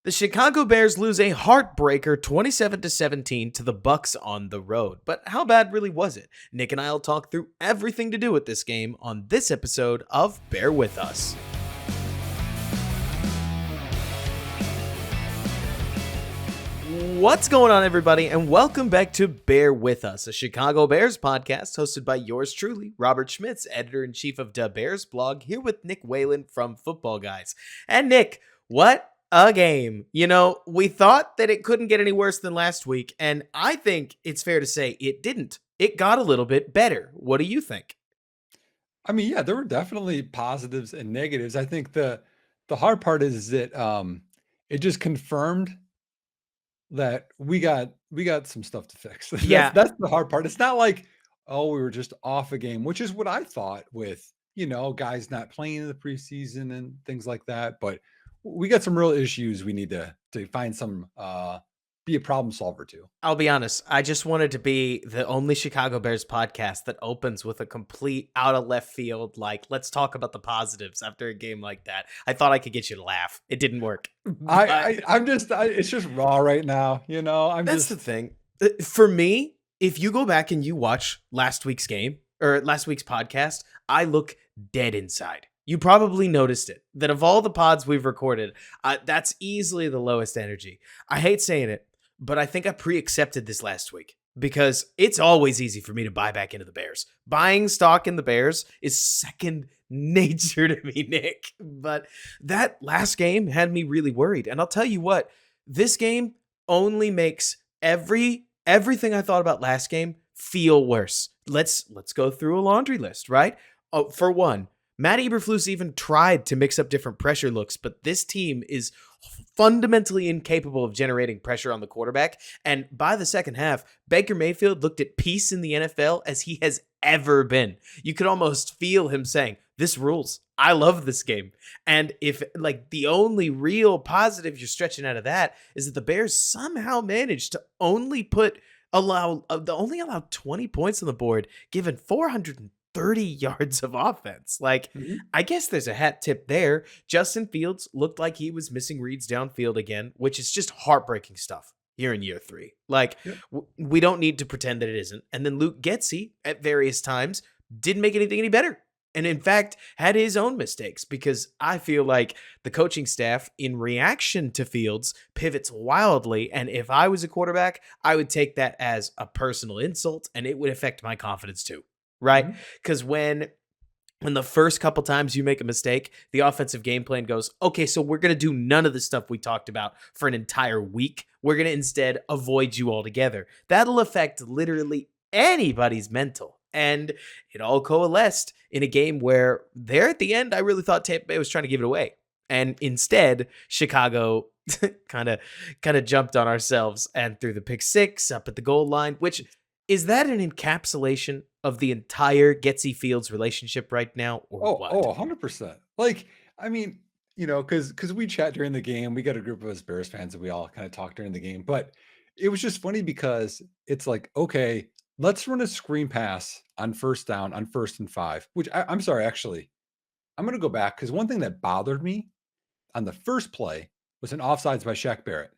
The Chicago Bears lose a heartbreaker 27-17 to the Bucks on the road. But how bad really was it? Nick and I'll talk through everything to do with this game on this episode of Bear With Us. What's going on, everybody, and welcome back to Bear With Us, a Chicago Bears podcast hosted by yours truly, Robert Schmitz, editor-in-chief of Da Bears blog, here with Nick Whalen from Football Guys. And Nick, what a game. You know, we thought that it couldn't get any worse than last week, and I think it's fair to say it didn't. It got a little bit better. What do you think? I mean, yeah, there were definitely positives and negatives. I think the hard part is that it just confirmed that we got some stuff to fix. Yeah. That's the hard part. It's not like, oh, we were just off a game, which is what I thought with, guys not playing in the preseason and things like that. But we got some real issues we need to find some be a problem solver to. I'll be honest, I just wanted to be the only Chicago Bears podcast that opens with a complete out of left field, like, let's talk about the positives after a game like that. I thought I could get you to laugh. It didn't work. It's just raw right now, That's the thing. For me, if you go back and you watch last week's game or last week's podcast, I look dead inside. You probably noticed it, that of all the pods we've recorded, that's easily the lowest energy. I hate saying it, but I think I pre-accepted this last week because it's always easy for me to buy back into the Bears. Buying stock in the Bears is second nature to me, Nick. But that last game had me really worried. And I'll tell you what, this game only makes everything I thought about last game feel worse. Let's go through a laundry list, right? Oh, for one, Matt Eberflus even tried to mix up different pressure looks, but this team is fundamentally incapable of generating pressure on the quarterback. And by the second half, Baker Mayfield looked at peace in the NFL as he has ever been. You could almost feel him saying, "This rules. I love this game." And if the only real positive you're stretching out of that is that the Bears somehow managed to only allow 20 points on the board, given 430 yards of offense. I guess there's a hat tip there. Justin Fields looked like he was missing reads downfield again, which is just heartbreaking stuff here in year three. We don't need to pretend that it isn't. And then Luke Getsy at various times didn't make anything any better. And in fact, had his own mistakes, because I feel like the coaching staff, in reaction to Fields, pivots wildly. And if I was a quarterback, I would take that as a personal insult, and it would affect my confidence too. Right? Because when the first couple times you make a mistake, the offensive game plan goes, okay, so we're going to do none of the stuff we talked about for an entire week. We're going to instead avoid you altogether. That'll affect literally anybody's mental. And it all coalesced in a game where there at the end, I really thought Tampa Bay was trying to give it away. And instead, Chicago kind of jumped on ourselves and threw the pick six up at the goal line, which is that an encapsulation of the entire Getsy Fields relationship right now, or what? 100%. Because we chat during the game. We got a group of us Bears fans and we all kind of talk during the game. But it was just funny because it's like, okay, let's run a screen pass on first down, on 1st and 5, which I'm sorry, actually, I'm going to go back because one thing that bothered me on the first play was an offsides by Shaq Barrett.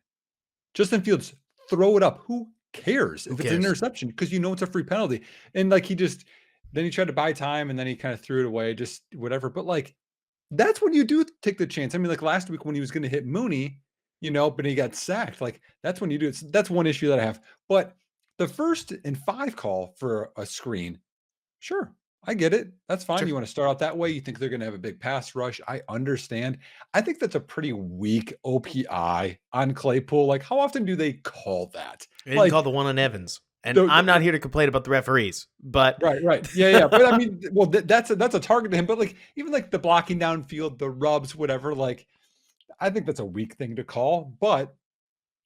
Justin Fields, throw it up. Who cares if it's an interception? Because it's a free penalty. And then he tried to buy time and then he kind of threw it away, just whatever. But that's when you do take the chance. I mean, last week when he was going to hit Mooney, but he got sacked. That's when you do it. So that's one issue that I have. But the 1st and 5 call for a screen, sure, I get it. That's fine. Sure. You want to start out that way. You think they're going to have a big pass rush. I understand. I think that's a pretty weak OPI on Claypool. How often do they call that? They didn't call the one on Evans. And I'm not here to complain about the referees, but right. Yeah. But I mean, well, that's a target to him. But even the blocking downfield, the rubs, whatever, I think that's a weak thing to call, but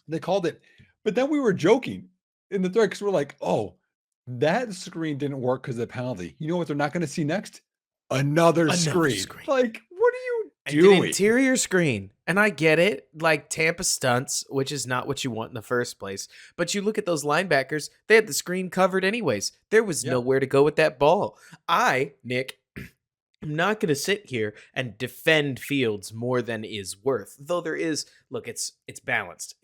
they called it. But then we were joking in the third because we're like, oh, that screen didn't work because of the penalty. You know what they're not going to see next? Another screen. What are you doing? An interior screen. And I get it. Tampa stunts, which is not what you want in the first place. But you look at those linebackers, they had the screen covered anyways. There was nowhere to go with that ball. Nick, I'm not going to sit here and defend Fields more than is worth. Though there is, look, it's balanced.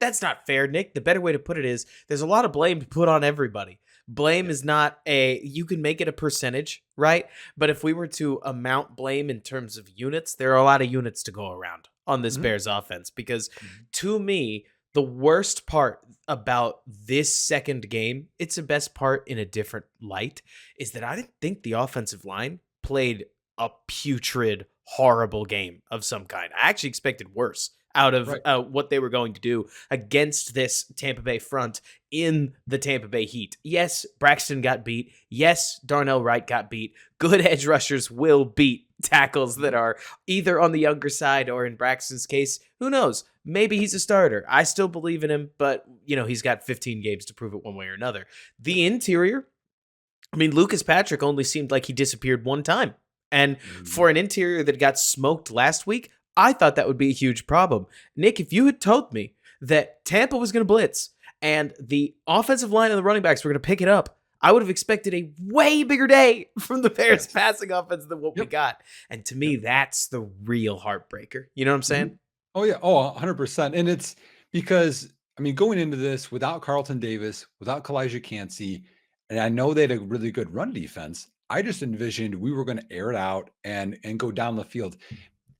That's not fair, Nick. The better way to put it is there's a lot of blame to put on everybody. Blame Yeah. is not you can make it a percentage, right? But if we were to amount blame in terms of units, there are a lot of units to go around on this Mhm. Bears offense because Mhm. to me, the worst part about this second game, it's the best part in a different light, is that I didn't think the offensive line played a putrid, horrible game of some kind. I actually expected worse out of Right. what they were going to do against this Tampa Bay front in the Tampa Bay Heat. Yes, Braxton got beat. Yes, Darnell Wright got beat. Good edge rushers will beat tackles that Mhm. are either on the younger side or in Braxton's case, who knows? Maybe he's a starter. I still believe in him, but he's got 15 games to prove it one way or another. The interior, I mean, Lucas Patrick only seemed like he disappeared one time. And Mhm. for an interior that got smoked last week, I thought that would be a huge problem. Nick, if you had told me that Tampa was going to blitz and the offensive line and the running backs were going to pick it up, I would have expected a way bigger day from the Bears Yes. passing offense than what we Yep. got. And to me, Yep. that's the real heartbreaker. You know what I'm saying? Mhm. Oh, yeah. Oh, 100%. And it's because, I mean, going into this without Carlton Davis, without Kalijah Cansey, and I know they had a really good run defense. I just envisioned we were going to air it out and go down the field.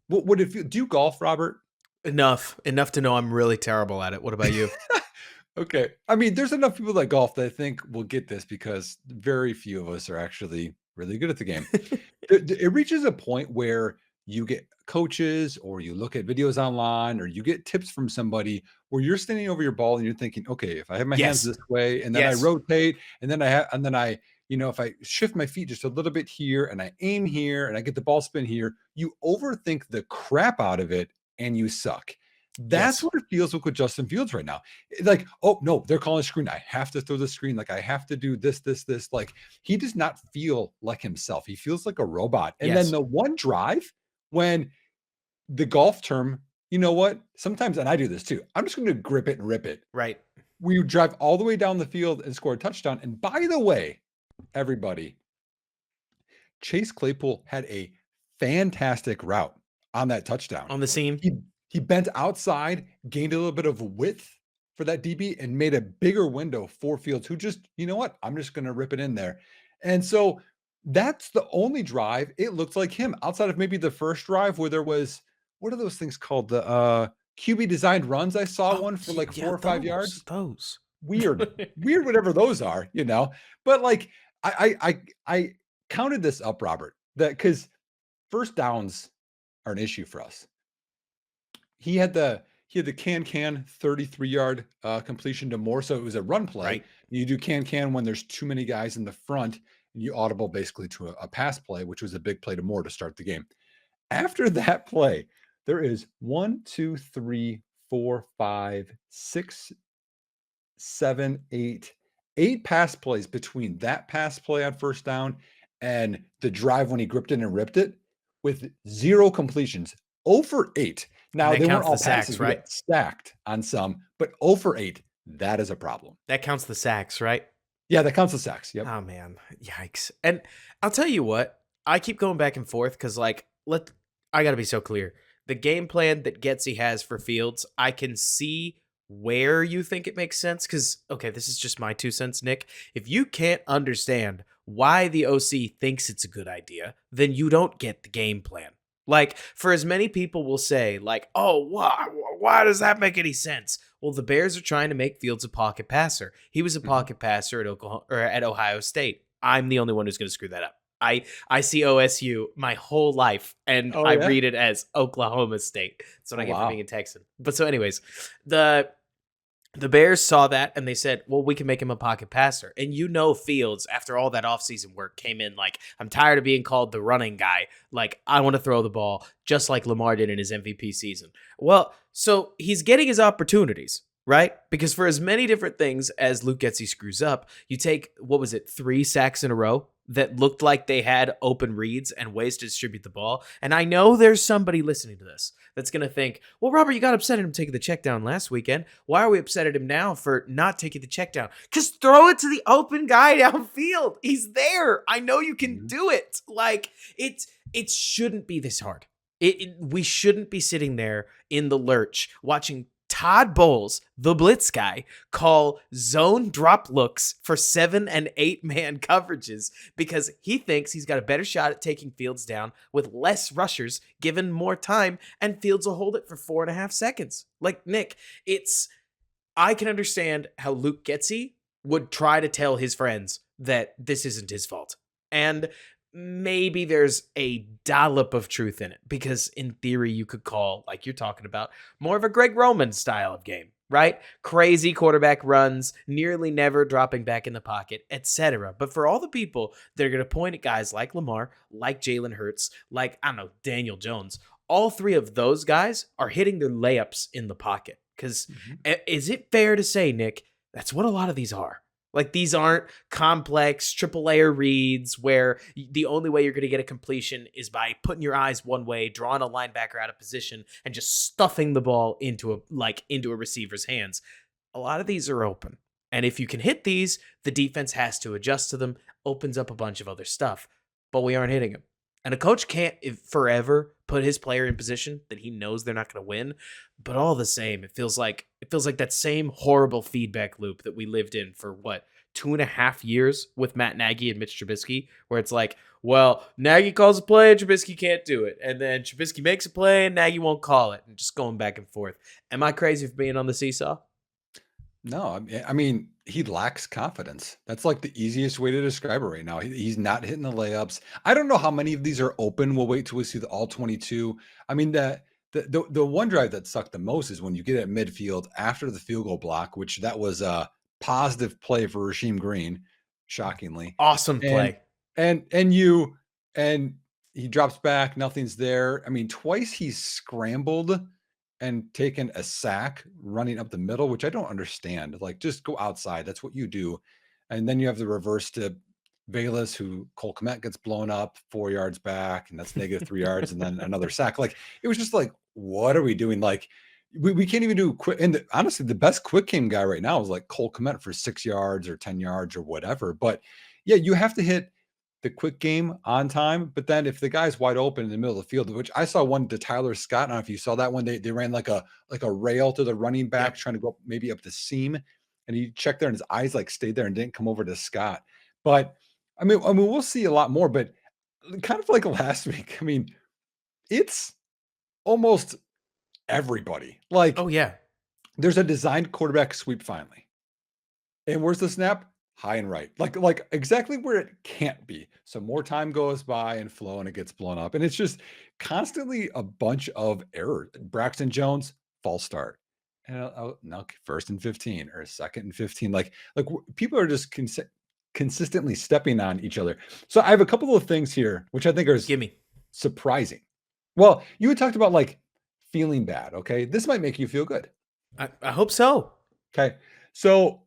What would it feel? Do you golf, Robert? Enough to know I'm really terrible at it. What about you? Okay. I mean, there's enough people that golf that I think will get this because very few of us are actually really good at the game. It reaches a point where you get coaches or you look at videos online or you get tips from somebody where you're standing over your ball and you're thinking, okay, if I have my hands Yes. this way and then I Yes. rotate and then if I shift my feet just a little bit here and I aim here and I get the ball spin here, you overthink the crap out of it and you suck. That's Yes. what it feels like with Justin Fields right now. Like, oh no, they're calling a screen. I have to throw the screen. Like I have to do this, this, this. Like he does not feel like himself. He feels like a robot. And then Yes. the one drive when the golf term, you know what? Sometimes, and I do this too, I'm just going to grip it and rip it. Right. We drive all the way down the field and score a touchdown. And by the way, everybody, Chase Claypool had a fantastic route on that touchdown. On the seam. He he bent outside, gained a little bit of width for that DB, and made a bigger window for Fields, who just, you know what? I'm just gonna rip it in there. And so that's the only drive it looked like him outside of maybe the first drive where there was what are those things called? The QB designed runs. I saw Oh, one for like yeah, 4 or 5 yards. those. Weird, weird, whatever those are, you know. But like I counted this up, Robert, that because first downs are an issue for us. He had the can 33-yard completion to Moore, so it was a run play. Right. You do can when there's too many guys in the front, and you audible basically to a pass play, which was a big play to Moore to start the game. After that play, there is 1, 2, 3, 4, 5, 6, 7, 8 pass plays between that pass play on first down and the drive when he gripped it and ripped it with 0 completions. 0 for 8. And Now, that they weren't counts the all sacks, passes. We right? got stacked on some, but 0 for 8, that is a problem. That counts the sacks, right? Yeah, that counts the sacks. Yep. Oh man, yikes! And I'll tell you what, I keep going back and forth because, like, I gotta be so clear. The game plan that Getsy has for Fields, I can see where you think it makes sense. Because okay, this is just my 2 cents, Nick. If you can't understand why the OC thinks it's a good idea, then you don't get the game plan. Like, for as many people will say, like, oh, why does that make any sense? Well, the Bears are trying to make Fields a pocket passer. He was a Mhm. pocket passer at Oklahoma or at Ohio State. I'm the only one who's going to screw that up. I see OSU my whole life, and Oh, I yeah? read it as Oklahoma State. That's what Oh, I get for being wow. a Texan. But so, anyways, the the Bears saw that and they said, well, we can make him a pocket passer. And Fields, after all that offseason work, came in like, I'm tired of being called the running guy. Like, I want to throw the ball just like Lamar did in his MVP season. Well, so he's getting his opportunities, right? Because for as many different things as Luke Getsy screws up, you take, what was it, 3 sacks in a row that looked like they had open reads and ways to distribute the ball. And I know there's somebody listening to this that's going to think, well, Robert, you got upset at him taking the check down last weekend. Why are we upset at him now for not taking the check down? Because throw it to the open guy downfield. He's there. I know you can do it. Like, it shouldn't be this hard. We shouldn't be sitting there in the lurch watching Todd Bowles, the blitz guy, call zone drop looks for 7 and 8 man coverages because he thinks he's got a better shot at taking Fields down with less rushers given more time, and Fields will hold it for 4.5 seconds. Like, Nick, I can understand how Luke Getsy would try to tell his friends that this isn't his fault. And maybe there's a dollop of truth in it because in theory you could call, like you're talking about, more of a Greg Roman style of game, right? Crazy quarterback runs, nearly never dropping back in the pocket, etc. But for all the people that are going to point at guys like Lamar, like Jalen Hurts, like, I don't know, Daniel Jones, all three of those guys are hitting their layups in the pocket. Because is it fair to say, Nick, that's what a lot of these are? Like, these aren't complex triple layer reads where the only way you're going to get a completion is by putting your eyes one way, drawing a linebacker out of position, and just stuffing the ball into a receiver's hands. A lot of these are open. And if you can hit these, the defense has to adjust to them, opens up a bunch of other stuff. But we aren't hitting them. And a coach can't forever put his player in position that he knows they're not going to win. But all the same, it feels like that same horrible feedback loop that we lived in for 2.5 years with Matt Nagy and Mitch Trubisky, where it's like, well, Nagy calls a play and Trubisky can't do it. And then Trubisky makes a play and Nagy won't call it, and just going back and forth. Am I crazy for being on the seesaw? No, I mean, he lacks confidence. That's like the easiest way to describe it right now. He's not hitting the layups. I don't know how many of these are open. We'll wait till we see the all 22. I mean, the one drive that sucked the most is when you get at midfield after the field goal block, which that was a positive play for Rasheem Green, shockingly. Awesome play. And he drops back, nothing's there. I mean, twice he's scrambled and taken a sack running up the middle, which I don't understand. Like, just go outside. That's what you do. And then you have the reverse to Bayless, who Cole Kmet gets blown up 4 yards back, and that's negative 3 yards, and then another sack. Like, it was just like, what are we doing? Like, we can't even do quick. And honestly, the best quick game guy right now is like Cole Kmet for 6 yards or 10 yards or whatever. But yeah, you have to hit the quick game on time. But then if the guy's wide open in the middle of the field, which I saw one to Tyler Scott, I don't know if you saw that one, they ran like a rail to the running back, trying to go maybe up the seam, and he checked there and his eyes like stayed there and didn't come over to Scott. But I mean, we'll see a lot more, but kind of like last week, I mean, it's almost everybody. Like, Oh, yeah. there's a designed quarterback sweep finally. And where's the snap? High and right. Like exactly where it can't be. So more time goes by and flow and it gets blown up. And it's just constantly a bunch of errors. Braxton Jones, false start. And now first and 15 or second and 15. Like people are just consistently stepping on each other. So I have a couple of things here, which I think are surprising. Well, you had talked about like feeling bad. Okay. This might make you feel good. I hope so. Okay. So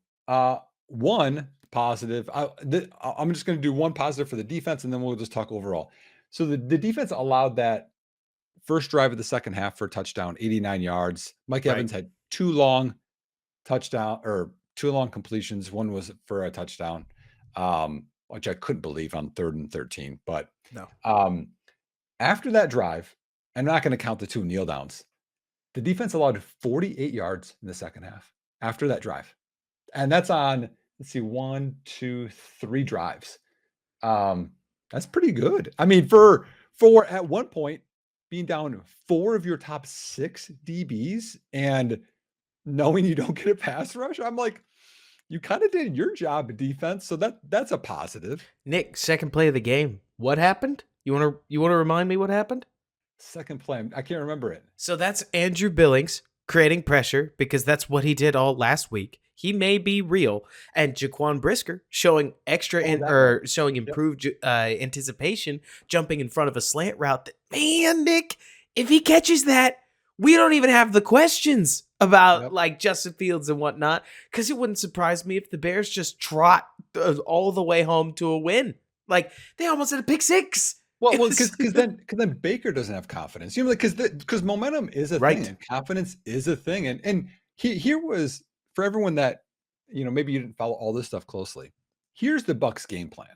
one positive, I'm just going to do one positive for the defense, and then we'll just talk overall. So the defense allowed that first drive of the second half for a touchdown, 89 yards. Mike Evans had two long completions. One was for a touchdown, which I couldn't believe on 3rd and 13. But no. After that drive, I'm not going to count the 2 kneel downs. The defense allowed 48 yards in the second half after that drive. And that's on, let's see, 1, 2, 3 drives. That's pretty good. I mean, for at one point being down 4 of your top 6 DBs and knowing you don't get a pass rush, I'm like, you kind of did your job at defense. So that's a positive. Nick, second play of the game. What happened? You want to remind me what happened? Second play. I can't remember it. So that's Andrew Billings creating pressure because that's what he did all last week. He may be real. And Jaquan Brisker showing showing improved anticipation, jumping in front of a slant route that, man, Nick, if he catches that, we don't even have the questions about like Justin Fields and whatnot, because it wouldn't surprise me if the Bears just trot all the way home to a win. Like, they almost had a pick six. Well, because then Baker doesn't have confidence. Like because momentum is a thing Right. and confidence is a thing. And here was for everyone that maybe you didn't follow all this stuff closely. Here's the Bucks game plan.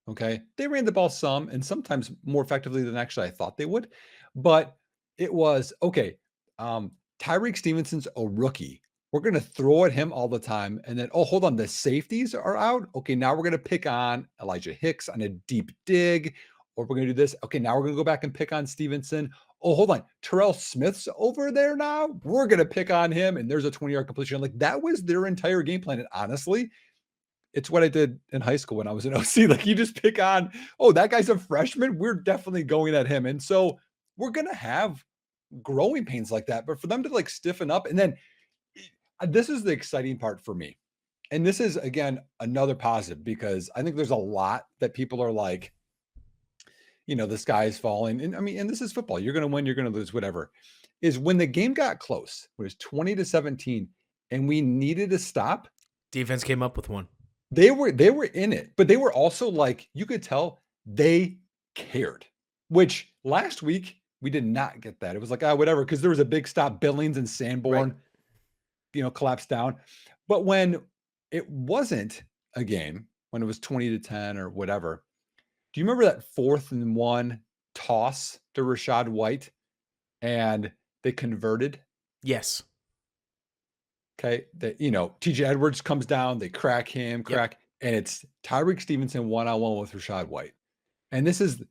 Okay, they ran the ball some and sometimes more effectively than actually I thought they would, but it was okay. Tyreek Stevenson's a rookie. We're going to throw at him all the time. And then, oh, hold on, the safeties are out. Okay, now we're going to pick on Elijah Hicks on a deep dig, or we're going to do this. Okay, now we're going to go back and pick on Stevenson. Oh, hold on, Terrell Smith's over there now. We're going to pick on him. And there's a 20-yard completion. Like that was their entire game plan. And honestly, it's what I did in high school when I was in OC. Like you just pick on, oh, that guy's a freshman. We're definitely going at him. And so we're going to have growing pains like that. But for them to like stiffen up and then this is the exciting part for me. And this is, again, another positive because I think there's a lot that people are like, the sky is falling. And I mean, and this is football. You're going to win, you're going to lose, whatever. Is when the game got close, it was 20-17, and we needed to stop. Defense came up with one. They were in it, but they were also like, you could tell they cared, which last week we did not get that. It was like, whatever, because there was a big stop. Billings and Sanborn, collapsed down. But when it wasn't a game, when it was 20-10 or whatever, do you remember that 4th and 1 toss to Rashad White and they converted? Yes. Okay. TJ Edwards comes down, they crack him, and it's Tyreek Stevenson one-on-one with Rashad White. And this is,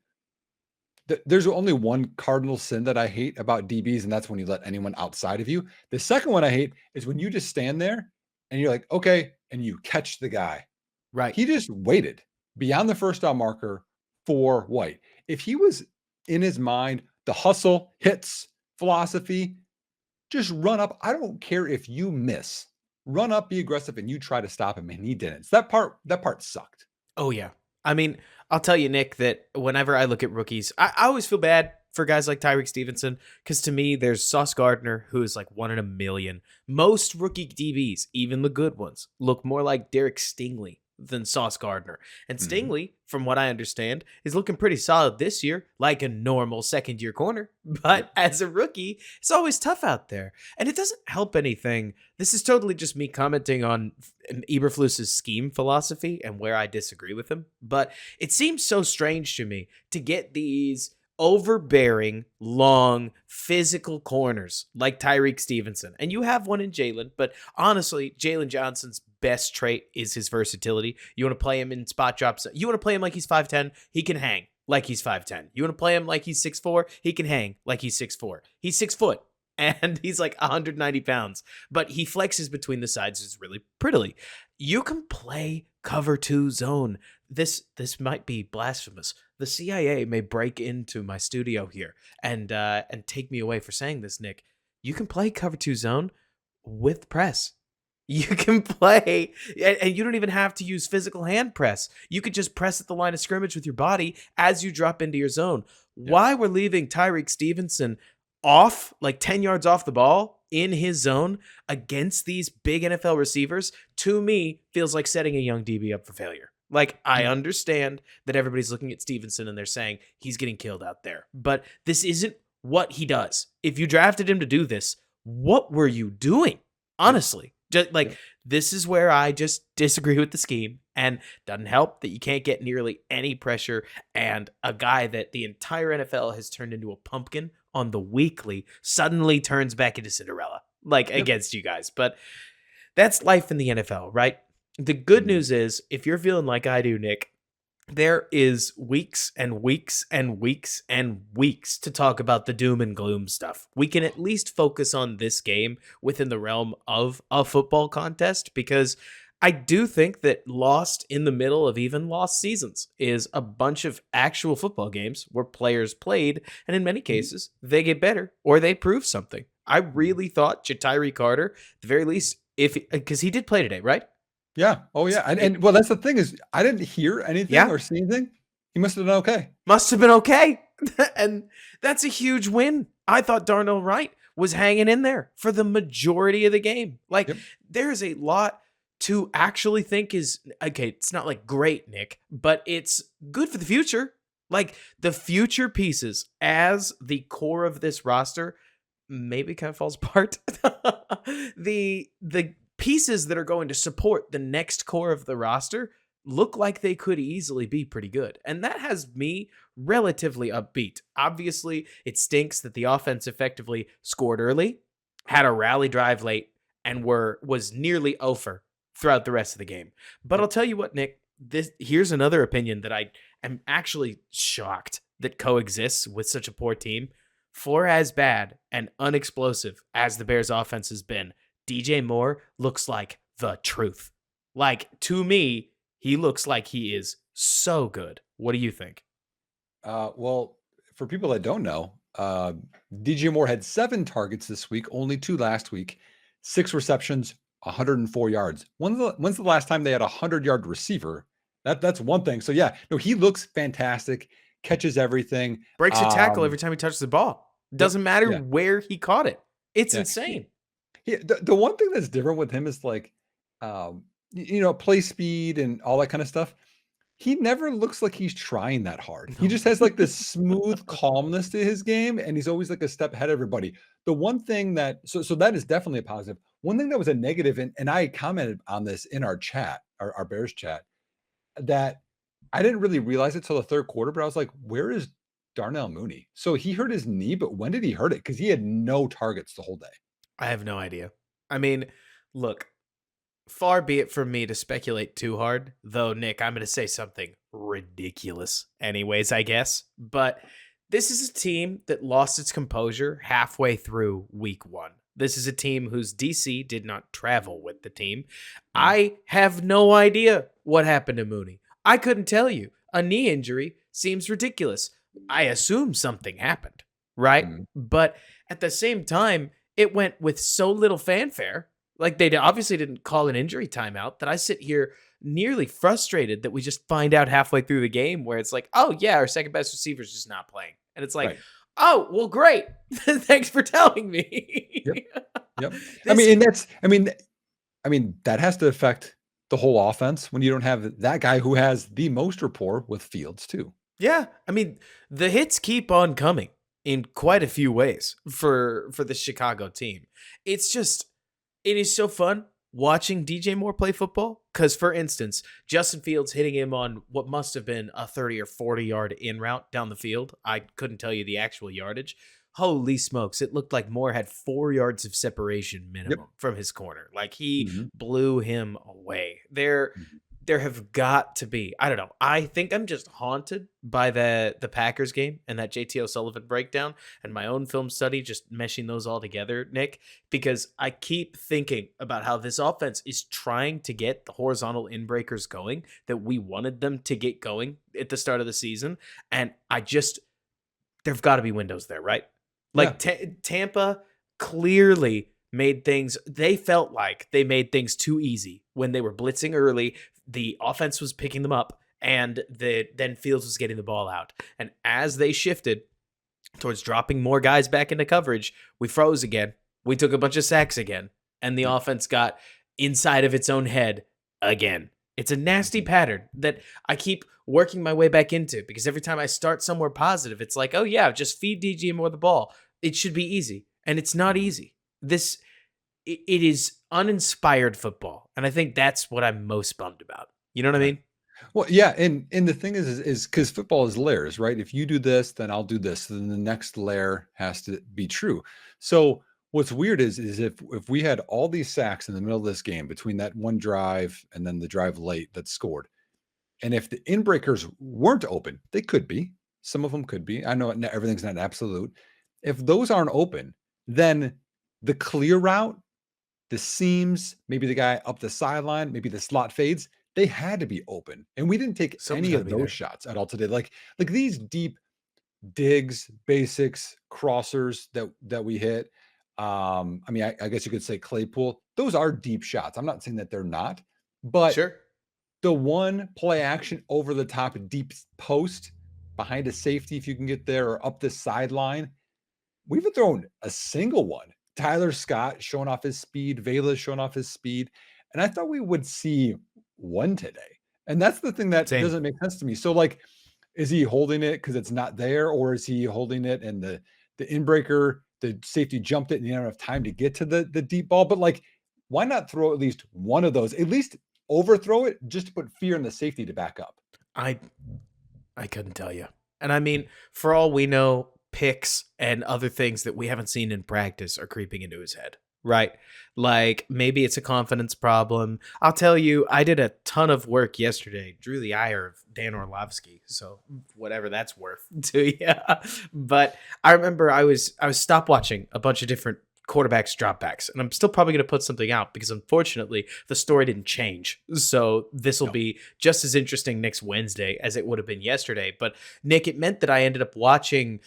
there's only one cardinal sin that I hate about DBs, and that's when you let anyone outside of you. The second one I hate is when you just stand there and you're like, okay, and you catch the guy. Right. He just waited beyond the first down marker for White. If he was in his mind, the hustle, hits, philosophy, just run up. I don't care if you miss. Run up, be aggressive, and you try to stop him, and he didn't. So that part sucked. Oh, yeah. I mean, I'll tell you, Nick, that whenever I look at rookies, I always feel bad for guys like Tyreek Stevenson because to me, there's Sauce Gardner, who is like 1 in a million. Most rookie DBs, even the good ones, look more like Derek Stingley than Sauce Gardner. And Stingley, from what I understand, is looking pretty solid this year, like a normal second-year corner. But as a rookie, it's always tough out there. And it doesn't help anything. This is totally just me commenting on Eberflus's scheme philosophy and where I disagree with him. But it seems so strange to me to get these overbearing, long, physical corners like Tyreek Stevenson. And you have one in Jalen, but honestly, Jalen Johnson's best trait is his versatility. You want to play him in spot drops. You want to play him like he's 5'10", he can hang like he's 5'10". You want to play him like he's 6'4", he can hang like he's 6'4". He's 6 foot. And he's like 190 pounds, but he flexes between the sides really prettily. You can play cover 2 zone. This might be blasphemous. The CIA may break into my studio here and take me away for saying this, Nick. You can play cover 2 zone with press. You can play, and you don't even have to use physical hand press. You could just press at the line of scrimmage with your body as you drop into your zone. Yeah. Why we're leaving Tyreek Stevenson off, like 10 yards off the ball in his zone against these big NFL receivers, to me, feels like setting a young DB up for failure. Like, I understand that everybody's looking at Stevenson and they're saying he's getting killed out there, but this isn't what he does. If you drafted him to do this, what were you doing? Honestly, just like this is where I just disagree with the scheme, and doesn't help that you can't get nearly any pressure, and a guy that the entire NFL has turned into a pumpkin on the weekly suddenly turns back into Cinderella, like against you guys. But that's life in the NFL, right? The good news is, if you're feeling like I do, Nick, there is weeks and weeks and weeks and weeks to talk about the doom and gloom stuff. We can at least focus on this game within the realm of a football contest, because I do think that lost in the middle of even lost seasons is a bunch of actual football games where players played, and in many cases, they get better or they prove something. I really thought Ja'Tyre Carter, at the very least, because he did play today, right? Yeah. Oh, yeah. And well, that's the thing is, I didn't hear anything or see anything. He must have done okay. Must have been okay. And that's a huge win. I thought Darnell Wright was hanging in there for the majority of the game. Like, there's a lot to actually think is okay. It's not like great, Nick, but it's good for the future. Like the future pieces as the core of this roster maybe kind of falls apart. The pieces that are going to support the next core of the roster look like they could easily be pretty good. And that has me relatively upbeat. Obviously, it stinks that the offense effectively scored early, had a rally drive late, and was nearly over throughout the rest of the game. But I'll Yep. tell you what, Nick, here's another opinion that I am actually shocked that coexists with such a poor team. For as bad and unexplosive as the Bears offense has been, DJ Moore looks like the truth. Like, to me, he looks like he is so good. What do you think? Well, for people that don't know, DJ Moore had 7 targets this week, only 2 last week, 6 receptions, 104 yards. When's the last time they had a 100-yard receiver? That's one thing. So yeah, no, he looks fantastic, catches everything. Breaks a tackle Um, every time he touches the ball. yep, Doesn't matter yeah, where he caught it. It's yeah. insane. The one thing that's different with him is like, play speed and all that kind of stuff. He never looks like he's trying that hard. He No. just has like this smooth calmness to his game, and he's always like a step ahead of everybody. The one thing that so that is definitely a positive. One thing that was a negative, and I commented on this in our chat, our Bears chat, that I didn't really realize it till the third quarter, but I was like, where is Darnell Mooney? So he hurt his knee, but when did he hurt it? Because he had no targets the whole day. I have no idea. I mean, look, far be it from me to speculate too hard, though, Nick, I'm going to say something ridiculous, anyways, I guess. But this is a team that lost its composure halfway through week one. This is a team whose DC did not travel with the team. Mhm, I have no idea what happened to Mooney. I couldn't tell you. A knee injury seems ridiculous. I assume something happened, right? mhm. But at the same time, it went with so little fanfare. Like they obviously didn't call an injury timeout that I sit here nearly frustrated that we just find out halfway through the game where it's like, oh yeah, our second best receiver's just not playing. And it's like, Right. oh, well, great. Thanks for telling Yep. me. Yep. I This mean, and that's I mean, that has to affect the whole offense when you don't have that guy who has the most rapport with Fields too. Yeah, I mean, the hits keep on coming in quite a few ways for the Chicago team. It's just it is so fun watching DJ Moore play football cuz for instance, Justin Fields hitting him on what must have been a 30 or 40 yard in route down the field. I couldn't tell you the actual yardage. Holy smokes, it looked like Moore had 4 yards of separation Yep. minimum from his corner. Like he Mhm, blew him away. There have got to be. I don't know. I think I'm just haunted by the Packers game and that JT O'Sullivan breakdown and my own film study just meshing those all together, Nick, because I keep thinking about how this offense is trying to get the horizontal inbreakers going that we wanted them to get going at the start of the season, and I just there've got to be windows there, right? yeah. Like Tampa clearly made things they felt like they made things too easy when they were blitzing early. The offense was picking them up and then Fields was getting the ball out. And as they shifted towards dropping more guys back into coverage, we froze again. We took a bunch of sacks again, and the Yep. offense got inside of its own head again. It's a nasty Mhm, pattern that I keep working my way back into because every time I start somewhere positive, it's like, oh yeah, just feed DJ Moore the ball. It should be easy, and it's not mhm. easy. It is uninspired football, and I think that's what I'm most bummed about. You know what I Right. mean? Well, yeah, and the thing is because football is layers, right? If you do this, then I'll do this. Then the next layer has to be true. So what's weird is if we had all these sacks in the middle of this game between that one drive and then the drive late that scored, and if the inbreakers weren't open, they could be. Some of them could be. I know everything's not absolute. If those aren't open, then the clear route, the seams, maybe the guy up the sideline, maybe the slot fades, they had to be open. And we didn't take Something's any got to of be those there. shots at all today. Like these deep digs, basics, crossers that we hit. I mean, I guess you could say Claypool. Those are deep shots. I'm not saying that they're not, but Sure. the one play action over the top deep post behind a safety, if you can get there, or up the sideline, we haven't thrown a single one. Tyler Scott showing off his speed, Vela showing off his speed. And I thought we would see one today. And that's the thing that Same. doesn't make sense to me. So like, is he holding it because it's not there, or is he holding it and the inbreaker, the safety jumped it and you don't have time to get to the deep ball? But like, why not throw at least one of those? At least overthrow it just to put fear in the safety to back up. I I couldn't tell you. And I mean, for all we know, picks and other things that we haven't seen in practice are creeping into his head, right? Like maybe it's a confidence problem. I'll tell you, I did a ton of work yesterday, drew the ire of Dan Orlovsky, so whatever that's worth to you. But I remember I was stopwatching a bunch of different quarterbacks dropbacks, and I'm still probably going to put something out because unfortunately the story didn't change. So this will No. be just as interesting next Wednesday as it would have been yesterday. But Nick, it meant that I ended up watching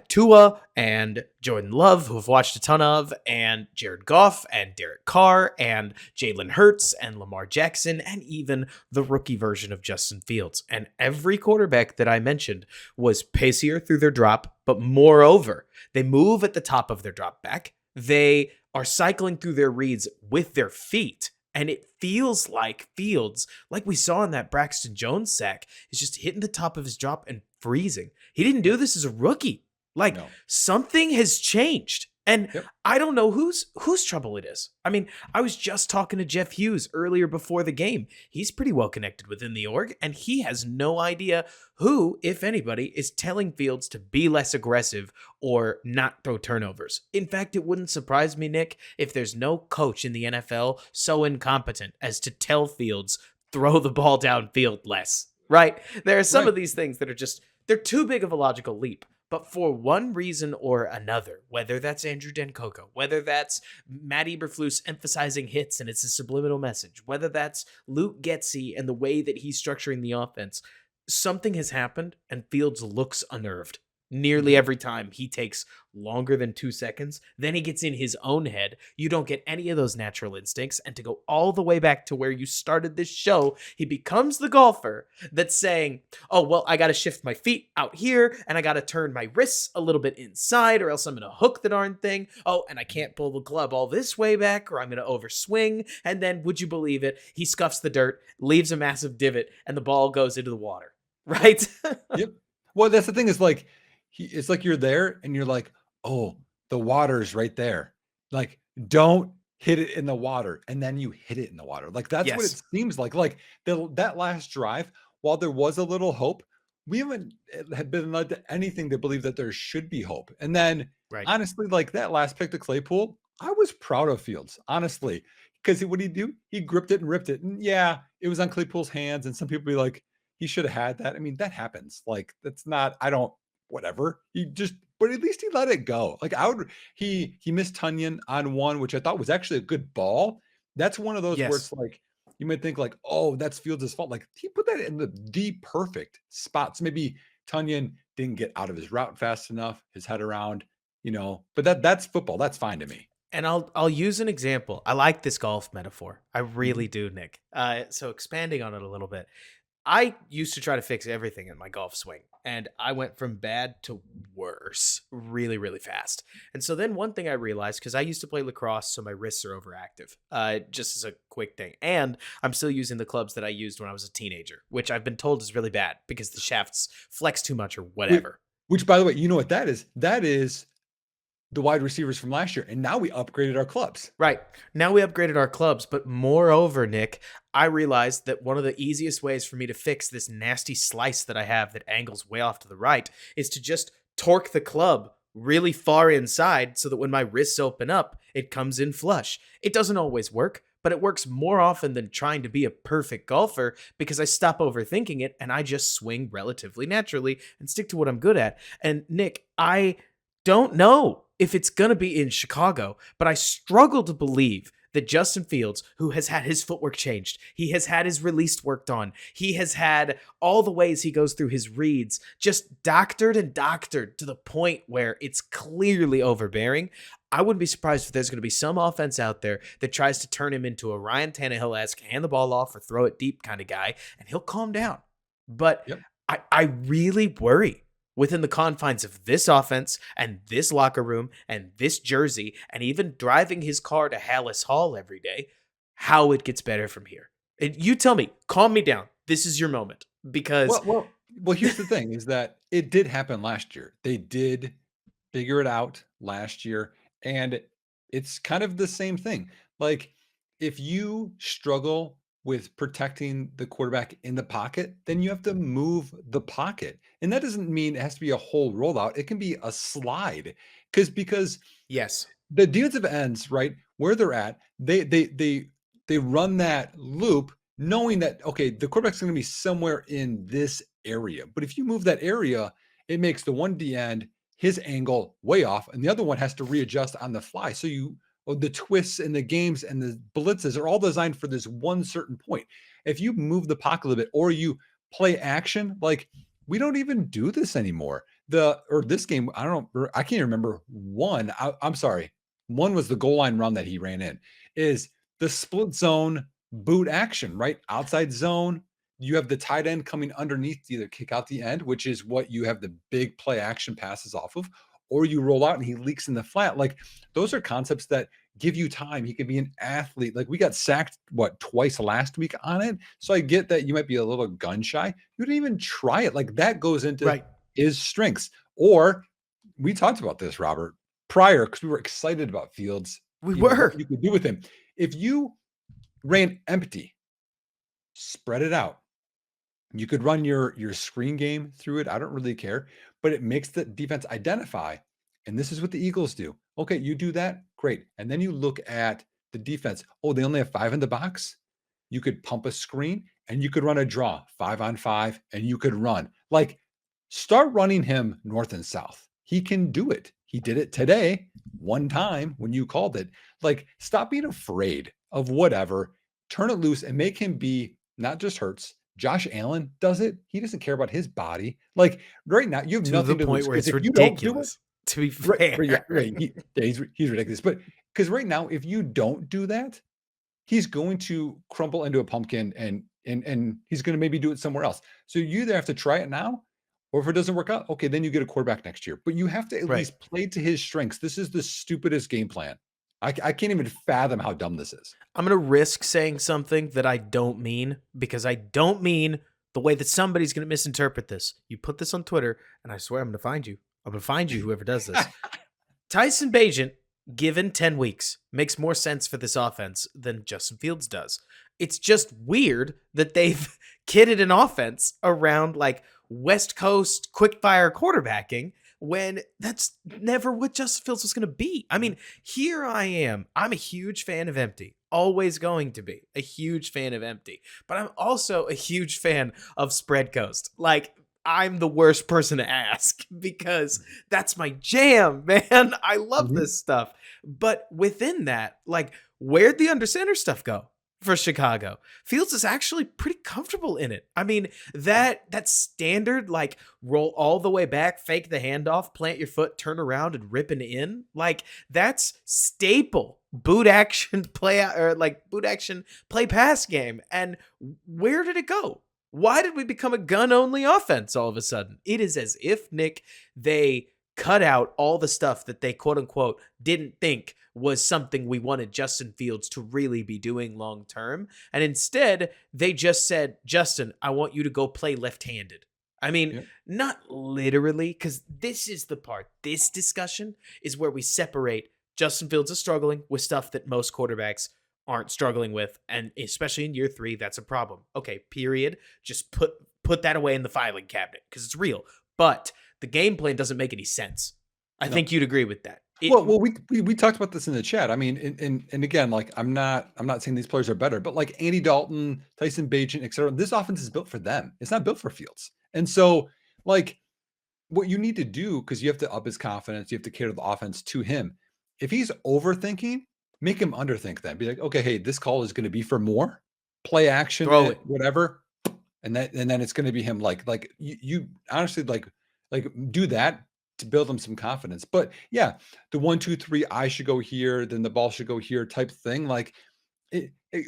Tua and Jordan Love, who I've watched a ton of, and Jared Goff and Derek Carr and Jalen Hurts and Lamar Jackson and even the rookie version of Justin Fields. And every quarterback that I mentioned was pacier through their drop, but moreover, they move at the top of their drop back. They are cycling through their reads with their feet. And it feels like Fields, like we saw in that Braxton Jones sack, is just hitting the top of his drop and freezing. He didn't do this as a rookie. Like No. something has changed. And Yep. I don't know whose trouble it is. I mean, I was just talking to Jeff Hughes earlier before the game. He's pretty well connected within the org, and he has no idea who, if anybody, is telling Fields to be less aggressive or not throw turnovers. In fact, it wouldn't surprise me, Nick, if there's no coach in the NFL so incompetent as to tell Fields throw the ball downfield less. Right? There are some Right. of these things that are just they're too big of a logical leap. But for one reason or another, whether that's Andrew Dencoco, whether that's Matt Eberflus emphasizing hits and it's a subliminal message, whether that's Luke Getsy and the way that he's structuring the offense, something has happened and Fields looks unnerved. Nearly every time he takes longer than 2 seconds, then he gets in his own head. You don't get any of those natural instincts. And to go all the way back to where you started this show, he becomes the golfer that's saying, oh, well, I got to shift my feet out here and I got to turn my wrists a little bit inside or else I'm going to hook the darn thing. Oh, and I can't pull the club all this way back or I'm going to overswing. And then, would you believe it? He scuffs the dirt, leaves a massive divot, and the ball goes into the water, right? Yep. Well, that's the thing is like, it's like you're there and you're like, oh, the water's right there. Like, don't hit it in the water. And then you hit it in the water. Like, that's what Yes. it seems like. Like, that last drive, while there was a little hope, we haven't had been led to anything to believe that there should be hope. And then, Right. honestly, like that last pick to Claypool, I was proud of Fields, honestly, because what did he do? He gripped it and ripped it. And yeah, it was on Claypool's hands. And some people be like, he should have had that. I mean, that happens. Like, that's not, I don't, whatever. He just, but at least he let it go. Like he missed Tunyon on one, which I thought was actually a good ball. That's one of those where Yes. it's like, you might think like, oh, that's Fields' fault. Like he put that in the perfect spots. Maybe Tunyon didn't get out of his route fast enough, his head around, but that's football. That's fine to me. And I'll use an example. I like this golf metaphor. I really Mhm. do, Nick. So expanding on it a little bit. I used to try to fix everything in my golf swing, and I went from bad to worse really, really fast. And so then one thing I realized, because I used to play lacrosse, so my wrists are overactive, just as a quick thing. And I'm still using the clubs that I used when I was a teenager, which I've been told is really bad because the shafts flex too much or whatever. Which, by the way, you know what that is? That is the wide receivers from last year. And now we upgraded our clubs. Right. Now we upgraded our clubs, but moreover, Nick, I realized that one of the easiest ways for me to fix this nasty slice that I have that angles way off to the right is to just torque the club really far inside so that when my wrists open up, it comes in flush. It doesn't always work, but it works more often than trying to be a perfect golfer because I stop overthinking it and I just swing relatively naturally and stick to what I'm good at. And Nick, I don't know if it's going to be in Chicago, but I struggle to believe that Justin Fields, who has had his footwork changed, he has had his release worked on, he has had all the ways he goes through his reads just doctored and doctored to the point where it's clearly overbearing. I wouldn't be surprised if there's going to be some offense out there that tries to turn him into a Ryan Tannehill-esque hand the ball off or throw it deep kind of guy, and he'll calm down. But Yep. I really worry within the confines of this offense and this locker room and this jersey and even driving his car to Hallis Hall every day, how it gets better from here. You tell me, calm me down. This is your moment because Well, here's the thing is that it did happen last year. They did figure it out last year, and it's kind of the same thing. Like, if you struggle with protecting the quarterback in the pocket, then you have to move the pocket. And that doesn't mean it has to be a whole rollout. It can be a slide. Because yes, the defensive ends, right, where they're at, they run that loop knowing that okay, the quarterback's going to be somewhere in this area. But if you move that area, it makes the one D end his angle way off, and the other one has to readjust on the fly. So the twists and the games and the blitzes are all designed for this one certain point. If you move the pocket a little bit or you play action, like we don't even do this anymore. This game, I can't remember one. I'm sorry. One was the goal line run that he ran in, is the split zone boot action, right? Outside zone. You have the tight end coming underneath to either kick out the end, which is what you have the big play action passes off of, or you roll out and he leaks in the flat. Like those are concepts that give you time. He can be an athlete. Like we got sacked, twice last week on it. So I get that you might be a little gun shy. You didn't even try it. Like that goes into right. his strengths. Or we talked about this, Robert, prior because we were excited about Fields. We What were. you could do with him. If you ran empty, spread it out. You could run your screen game through it. I don't really care, but it makes the defense identify. And this is what the Eagles do. Okay, you do that, great. And then you look at the defense. Oh, they only have 5 in the box. You could pump a screen and you could run a draw 5-on-5 and you could run. Like start running him north and south. He can do it. He did it today one time when you called it. Like stop being afraid of whatever. Turn it loose and make him be not just Hurts. Josh Allen does it. He doesn't care about his body. Like right now, you have To the nothing to point lose where because it's if you don't do it, ridiculous, to be right, yeah, fair. right, he's ridiculous. But because right now, if you don't do that, he's going to crumple into a pumpkin and he's going to maybe do it somewhere else. So you either have to try it now, or if it doesn't work out, okay, then you get a quarterback next year. But you have to at Right. least play to his strengths. This is the stupidest game plan. I can't even fathom how dumb this is. I'm going to risk saying something that I don't mean because I don't mean the way that somebody's going to misinterpret this. You put this on Twitter, and I swear I'm going to find you. I'm going to find you, whoever does this. Tyson Bagent, given 10 weeks, makes more sense for this offense than Justin Fields does. It's just weird that they've kitted an offense around like West Coast quickfire quarterbacking when that's never what Justin Fields was going to be. I mean, here I am. I'm a huge fan of empty. Always going to be a huge fan of empty. But I'm also a huge fan of spread coast. Like, I'm the worst person to ask because that's my jam, man. I love Mhm. this stuff. But within that, like, where'd the under center stuff go for Chicago? Fields is actually pretty comfortable in it. I mean, that standard, like, roll all the way back, fake the handoff, plant your foot, turn around, and rip it in, like, that's staple boot action play or like boot action play pass game. And where did it go? Why did we become a gun only offense all of a sudden? It is as if, Nick, they cut out all the stuff that they quote unquote didn't think was something we wanted Justin Fields to really be doing long term. And instead, they just said, Justin, I want you to go play left handed. I mean, Yep. not literally, because this is the part, this discussion is where we separate Justin Fields is struggling with stuff that most quarterbacks aren't struggling with, and especially in year 3, that's a problem. Okay, period. Just put that away in the filing cabinet because it's real. But the game plan doesn't make any sense. I No. think you'd agree with that. Well, we talked about this in the chat. I mean, and again, like I'm not saying these players are better, but like Andy Dalton, Tyson Bagent, et cetera, this offense is built for them. It's not built for Fields. And so, like, what you need to do, because you have to up his confidence, you have to cater the offense to him. If he's overthinking, make him underthink that. Be like, okay, hey, this call is going to be for more play action, Throw it. whatever, and then it's going to be him. Like you honestly like do that to build him some confidence. But yeah, the 1-2-3, I should go here, then the ball should go here type thing. Like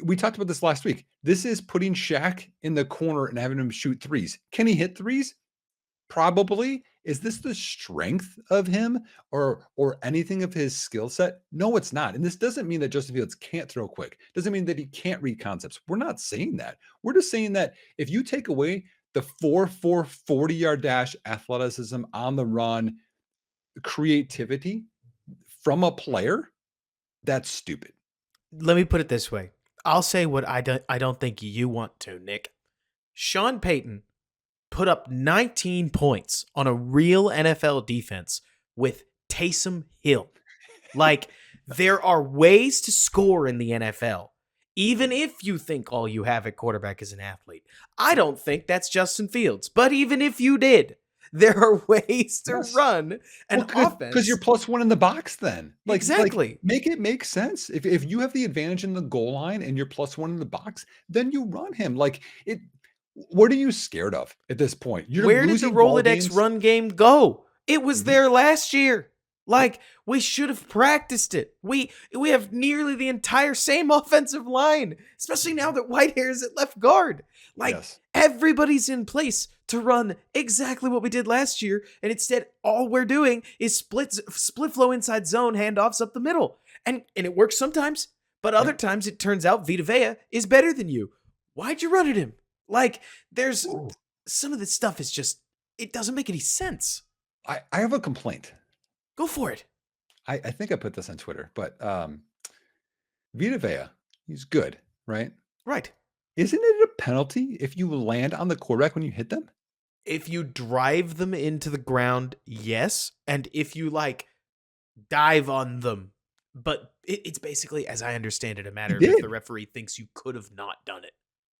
we talked about this last week. This is putting Shaq in the corner and having him shoot threes. Can he hit threes? probably. Is this the strength of him or anything of his skill set? No, it's not. And this doesn't mean that Justin Fields can't throw quick. Doesn't mean that he can't read concepts. We're not saying that. We're just saying that if you take away the 4-4 40-yard dash, athleticism on the run, creativity from a player, that's stupid. Let me put it this way. I'll say what I don't think you want to, Nick. Sean Payton put up 19 points on a real NFL defense with Taysom Hill. Like, there are ways to score in the NFL, even if you think all you have at quarterback is an athlete. I don't think that's Justin Fields, but even if you did, there are ways to run an offense. Because you're +1 in the box then. Exactly. Make it make sense. If you have the advantage in the goal line and you're +1 in the box, then you run him. What are you scared of at this point? Where did the Rolodex run game go? It was there last year. Like, we should have practiced it. We have nearly the entire same offensive line, especially now that Whitehair is at left guard. Everybody's in place to run exactly what we did last year, and instead all we're doing is split flow inside zone handoffs up the middle. And it works sometimes, but other times it turns out Vita Vea is better than you. Why'd you run at him? There's some of this stuff is just, it doesn't make any sense. I have a complaint. Go for it. I think I put this on Twitter, but Vita Vea, he's good, right? Right. Isn't it a penalty if you land on the quarterback when you hit them? If you drive them into the ground, yes. And if you dive on them, but it's basically, as I understand it, a matter of if the referee thinks you could have not done it.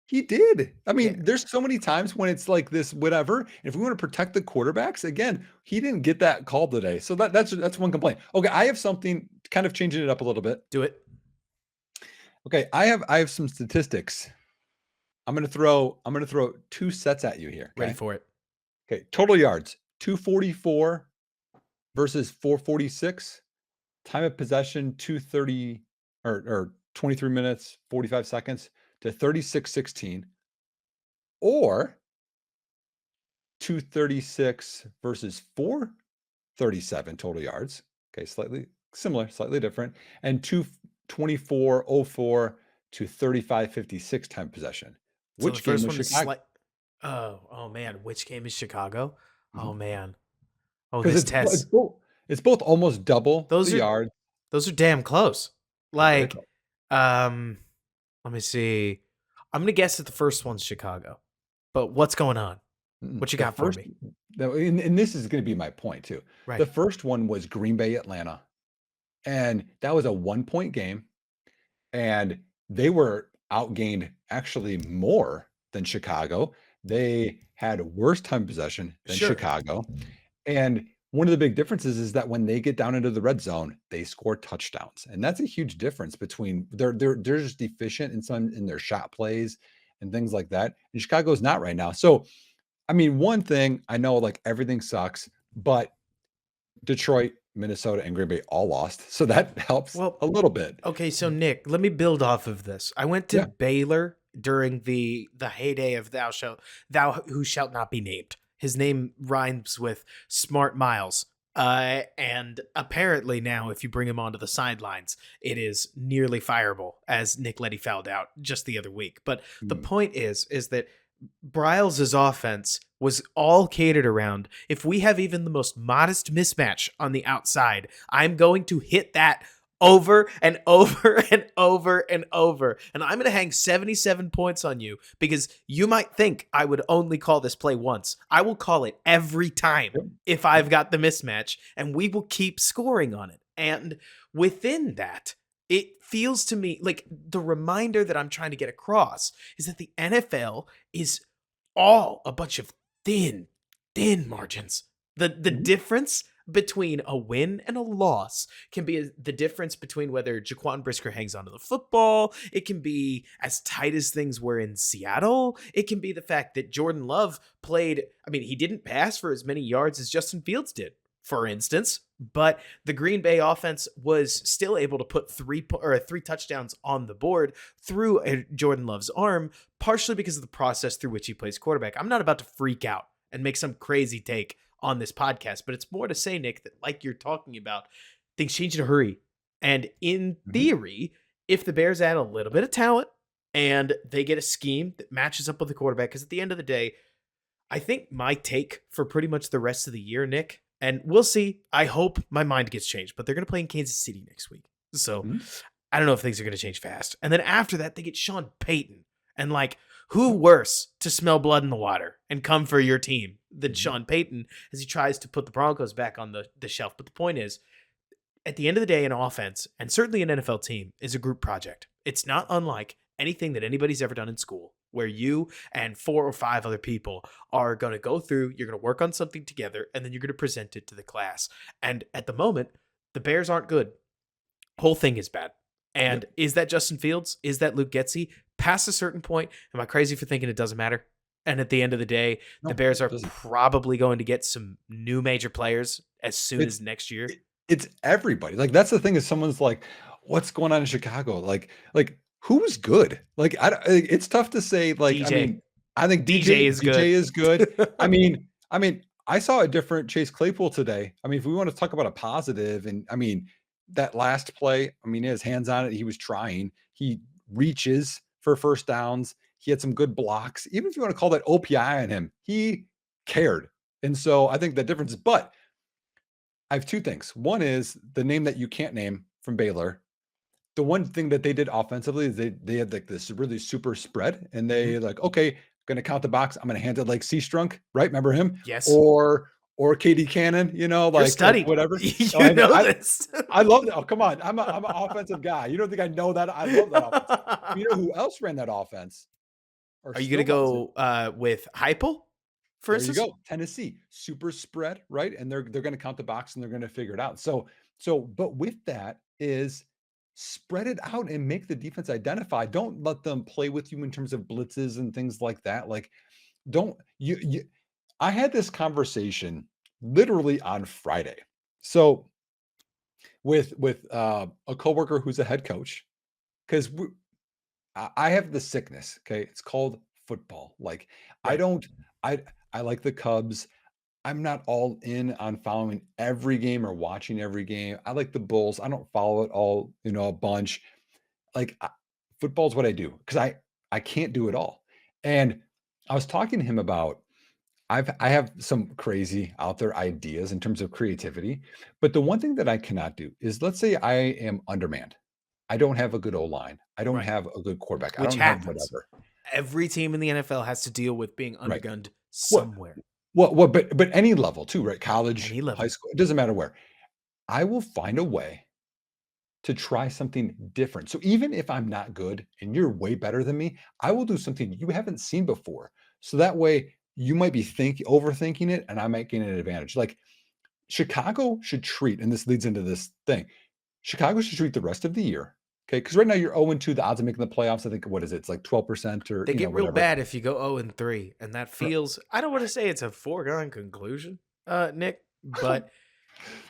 He did. I mean, there's so many times when it's like this, whatever. And if we want to protect the quarterbacks, again, he didn't get that call today. So that's one complaint. Okay, I have something kind of changing it up a little bit. Do it. Okay, I have some statistics. I'm gonna throw 2 sets at you here. Okay? Ready for it. Okay, total yards 244 versus 446. Time of possession 230 or 23 minutes 45 seconds to 36-16, or 236 versus 437 total yards. Okay, slightly similar, slightly different, and 224-04 to 35-56 time possession. Which game was Chicago? Oh man, which game is Chicago? Mm-hmm. Oh man. Oh, this test. It's both almost double the yards. Those are damn close. Let me see. I'm going to guess that the first one's Chicago. But what's going on? What you got for me? And this is going to be my point, too. Right. The first one was Green Bay, Atlanta. And that was a 1-point game. And they were outgained actually more than Chicago. They had worse time possession than Chicago. And one of the big differences is that when they get down into the red zone, they score touchdowns. And that's a huge difference between they're just deficient in their shot plays and things like that. And Chicago's not right now. So, I mean, one thing I know, everything sucks, but Detroit, Minnesota, and Green Bay all lost. So that helps a little bit. Okay, so Nick, let me build off of this. I went to Baylor during the heyday of thou who shalt not be named. His name rhymes with Smart Miles. And apparently now, if you bring him onto the sidelines, it is nearly fireable, as Nick Leddy fouled out just the other week. But the point is that Bryles' offense was all catered around, if we have even the most modest mismatch on the outside, I'm going to hit that over and over and over and over. And I'm going to hang 77 points on you because you might think I would only call this play once. I will call it every time if I've got the mismatch, and we will keep scoring on it. And within that, it feels to me like the reminder that I'm trying to get across is that the NFL is all a bunch of thin margins. The difference between a win and a loss can be the difference between whether Jaquan Brisker hangs onto the football. It can be as tight as things were in Seattle. It can be the fact that Jordan Love played. I mean, he didn't pass for as many yards as Justin Fields did, for instance, but the Green Bay offense was still able to put three touchdowns on the board through Jordan Love's arm, partially because of the process through which he plays quarterback. I'm not about to freak out and make some crazy take on this podcast, but it's more to say, Nick, that like you're talking about, things change in a hurry. And in Mhm. theory, if the Bears add a little bit of talent and they get a scheme that matches up with the quarterback, because at the end of the day, I think my take for pretty much the rest of the year, Nick, and we'll see. I hope my mind gets changed, but they're going to play in Kansas City next week. So Mhm. I don't know if things are going to change fast. And then after that, they get Sean Payton. And like, who worse to smell blood in the water and come for your team than Mhm. Sean Payton as he tries to put the Broncos back on the shelf? But the point is, at the end of the day, an offense, and certainly an NFL team, is a group project. It's not unlike anything that anybody's ever done in school, where you and 4 or 5 other people are going to go through, you're going to work on something together, and then you're going to present it to the class. And at the moment, the Bears aren't good. Whole thing is bad. And Yep. is that Justin Fields? Is that Luke Getsy? Past a certain point, am I crazy for thinking it doesn't matter? And at the end of the day, the No, Bears it are doesn't. probably going to get some new major players as soon It's as next year. it's everybody. Like, that's the thing is someone's like, "What's going on in Chicago?" Like, who's good? Like, it's tough to say, like, I DJ. mean, I think DJ is good. DJ is good. I saw a different Chase Claypool today. I mean, if we want to talk about a positive, and I mean, that last play, I mean, his hands on it, he was trying. He reaches for first downs. He had some good blocks. Even if you want to call that OPI on him, he cared. And so I think the difference is, but I have 2 things. One is the name that you can't name from Baylor. The one thing that they did offensively is they had like this really super spread, and Mhm. they like, okay, gonna count the box. I'm gonna hand it like C Strunk, right? Remember him? Yes. Or KD Cannon, You're like studying. whatever. Oh, You know this. I love that. Oh, come on. I'm an offensive guy. You don't think I know that? I love that offense. You know who else ran that offense or Are you going to still runs it? go with Heupel, for There you instance? go. Tennessee, super spread, right? And they're going to count the box and they're going to figure it out. But with that is spread it out and make the defense identify. Don't let them play with you in terms of blitzes and things like that. Like, don't you I had this conversation literally on Friday. So with a coworker who's a head coach, because I have the sickness. Okay, it's called football. Like, I Right. don't. I I like the Cubs. I'm not all in on following every game or watching every game. I like the Bulls. I don't follow it all, a bunch. Like, football is what I do because I can't do it all. And I was talking to him about I have some crazy out there ideas in terms of creativity, but the one thing that I cannot do is, let's say I am undermanned. I don't have a good O line. I don't Right. have a good quarterback. I Which don't have happens. whatever. Every team in the NFL has to deal with being Right. undergunned What somewhere, but any level too, right? College, any high level. school, it doesn't matter where. I will find a way to try something different. So even if I'm not good and you're way better than me, I will do something you haven't seen before. So that way you might be overthinking it and I might gain an advantage. Like, Chicago should treat, and this leads into this thing. Chicago should treat the rest of the year. Okay. Because right now you're 0-2, the odds of making the playoffs. I think, what is it? It's like 12% or They get real whatever. bad if you go 0-3, and that feels, I don't want to say it's a foregone conclusion, Nick, but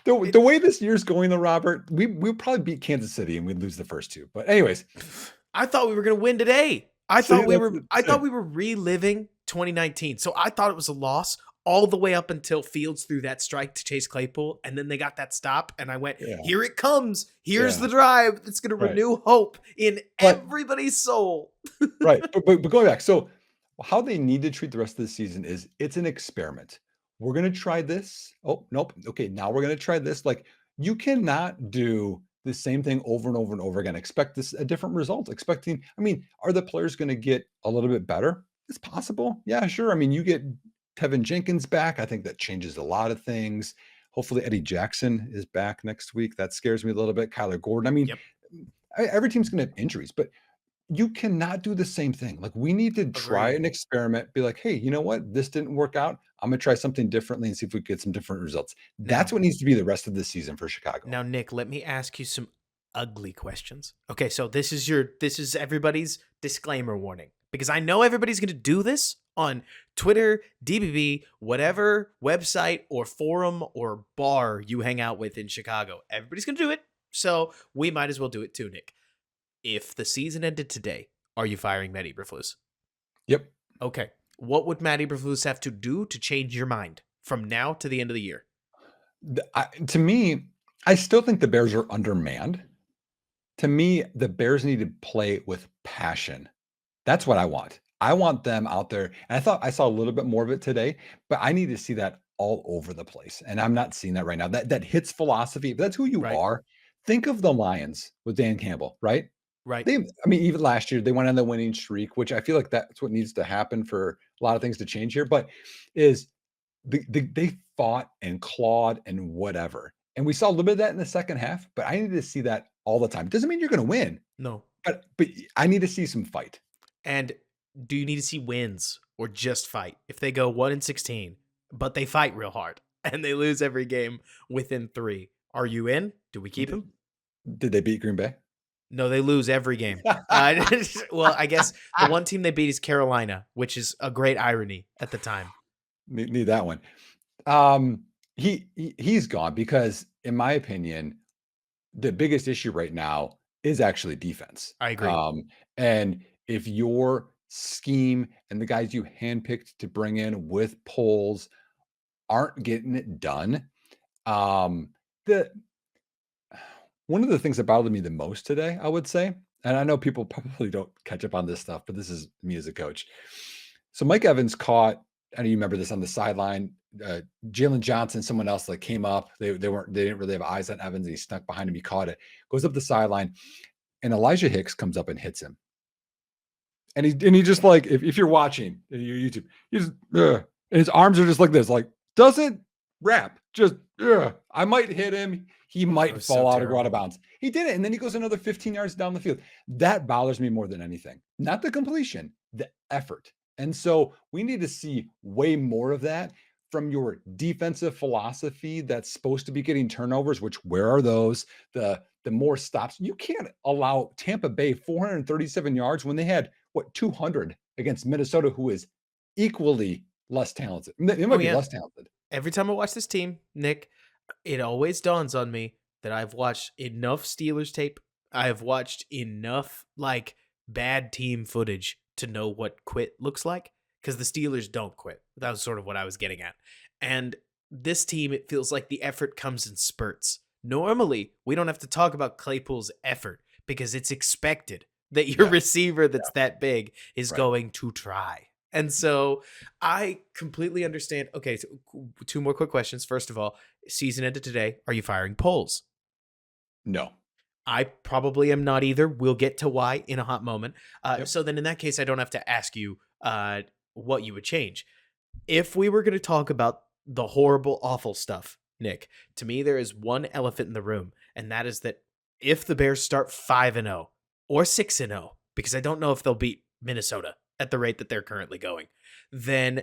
The way this year's going, though, Robert, we'll probably beat Kansas City and we'd lose the first 2. But anyways, I thought we were going to win today. I see, thought we that's were the I thought thing. we were reliving 2019. So I thought it was a loss all the way up until Fields threw that strike to Chase Claypool, and then they got that stop, and I went, Yeah. "Here it comes. Here's Yeah. the drive that's going to Right. renew hope in But everybody's soul." right. But going back, so how they need to treat the rest of the season is, it's an experiment. We're gonna try this. Oh, nope. Okay, now we're gonna try this. Like, you cannot do the same thing over and over and over again. Expect this a different result. I mean, are the players gonna get a little bit better? It's possible. Yeah, sure. I mean, you get Tevin Jenkins back. I think that changes a lot of things. Hopefully, Eddie Jackson is back next week. That scares me a little bit. Kyler Gordon. I mean, Yep, every team's gonna have injuries, but you cannot do the same thing. Like, we need to try agreed. an experiment, be like, "Hey, you know what? This didn't work out. I'm gonna try something differently and see if we get some different results." That's Now, what needs to be the rest of the season for Chicago. now, Nick, let me ask you some ugly questions. Okay, so this is everybody's disclaimer warning, because I know everybody's going to do this on Twitter, DBB, whatever website or forum or bar you hang out with in Chicago. Everybody's going to do it, so we might as well do it too, Nick. If the season ended today, are you firing Matt Eberflus? Yep. Okay. What would Matt Eberflus have to do to change your mind from now to the end of the year? To me, I still think the Bears are undermanned. To me, the Bears need to play with passion. That's what I want. I want them out there. And I thought I saw a little bit more of it today, but I need to see that all over the place. And I'm not seeing that right now. That hits philosophy. If that's who you Right. are, think of the Lions with Dan Campbell, right? Right. I mean, even last year they went on the winning streak, which I feel like that's what needs to happen for a lot of things to change here. But is they fought and clawed and whatever. And we saw a little bit of that in the second half, but I need to see that all the time. Doesn't mean you're going to win, No. but I need to see some fight. And do you need to see wins or just fight? If they go 1-16, but they fight real hard and they lose every game within 3, are you in? Do we keep Did, him? did they beat Green Bay? No, they lose every game. Well, I guess the one team they beat is Carolina, which is a great irony at the time. Need that one. He's gone because, in my opinion, the biggest issue right now is actually defense. I agree. And if your scheme and the guys you handpicked to bring in with polls aren't getting it done, the one of the things that bothered me the most today, I would say, and I know people probably don't catch up on this stuff, but this is me as a coach. So Mike Evans caught, I know you remember this on the sideline. Jalen Johnson, someone else like came up. They didn't really have eyes on Evans. And he snuck behind him. He caught it, goes up the sideline, and Elijah Hicks comes up and hits him. And he just like, if you're watching your YouTube, he's and his arms are just like this, like doesn't wrap, just I might hit him. He might fall out or go out of bounds. He did it, and then he goes another 15 yards down the field. That bothers me more than anything. Not the completion, the effort. And so we need to see way more of that from your defensive philosophy that's supposed to be getting turnovers, which where are those? The more stops. You can't allow Tampa Bay 437 yards when they had 200 against Minnesota, who is equally less talented. They might be less talented. Every time I watch this team, Nick, it always dawns on me that I've watched enough Steelers tape. I've watched enough like bad team footage to know what quit looks like, because the Steelers don't quit. That was sort of what I was getting at. And this team, it feels like the effort comes in spurts. Normally, we don't have to talk about Claypool's effort because it's expected that your receiver that's that big is going to try. And so I completely understand. Okay, so 2 more quick questions. First of all, season ended today. Are you firing Poles? No. I probably am not either. We'll get to why in a hot moment. So then in that case, I don't have to ask you what you would change. If we were going to talk about the horrible, awful stuff, Nick, to me, there is one elephant in the room, and that is that if the Bears start 5-0 or 6-0, because I don't know if they'll beat Minnesota at the rate that they're currently going, then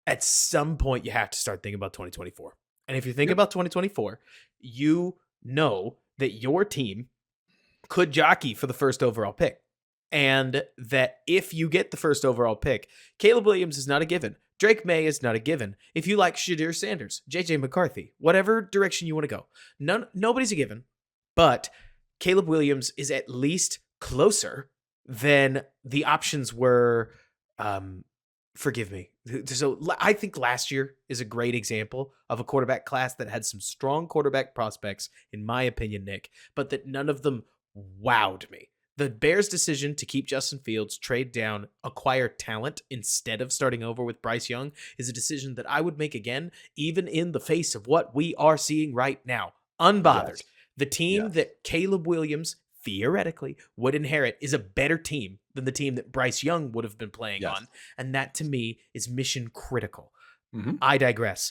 at some point you have to start thinking about 2024. And if you think about 2024, you know that your team could jockey for the first overall pick. And that if you get the first overall pick, Caleb Williams is not a given. Drake May is not a given. If you like Shadir Sanders, JJ McCarthy, whatever direction you want to go, nobody's a given. But Caleb Williams is at least closer than the options were. Forgive me. So I think last year is a great example of a quarterback class that had some strong quarterback prospects, in my opinion, Nick, but that none of them wowed me. The Bears' decision to keep Justin Fields, trade down, acquire talent instead of starting over with Bryce Young is a decision that I would make again, even in the face of what we are seeing right now. Unbothered. Yes. The team that Caleb Williams theoretically would inherit is a better team than the team that Bryce Young would have been playing on. And that to me is mission critical. Mm-hmm. I digress.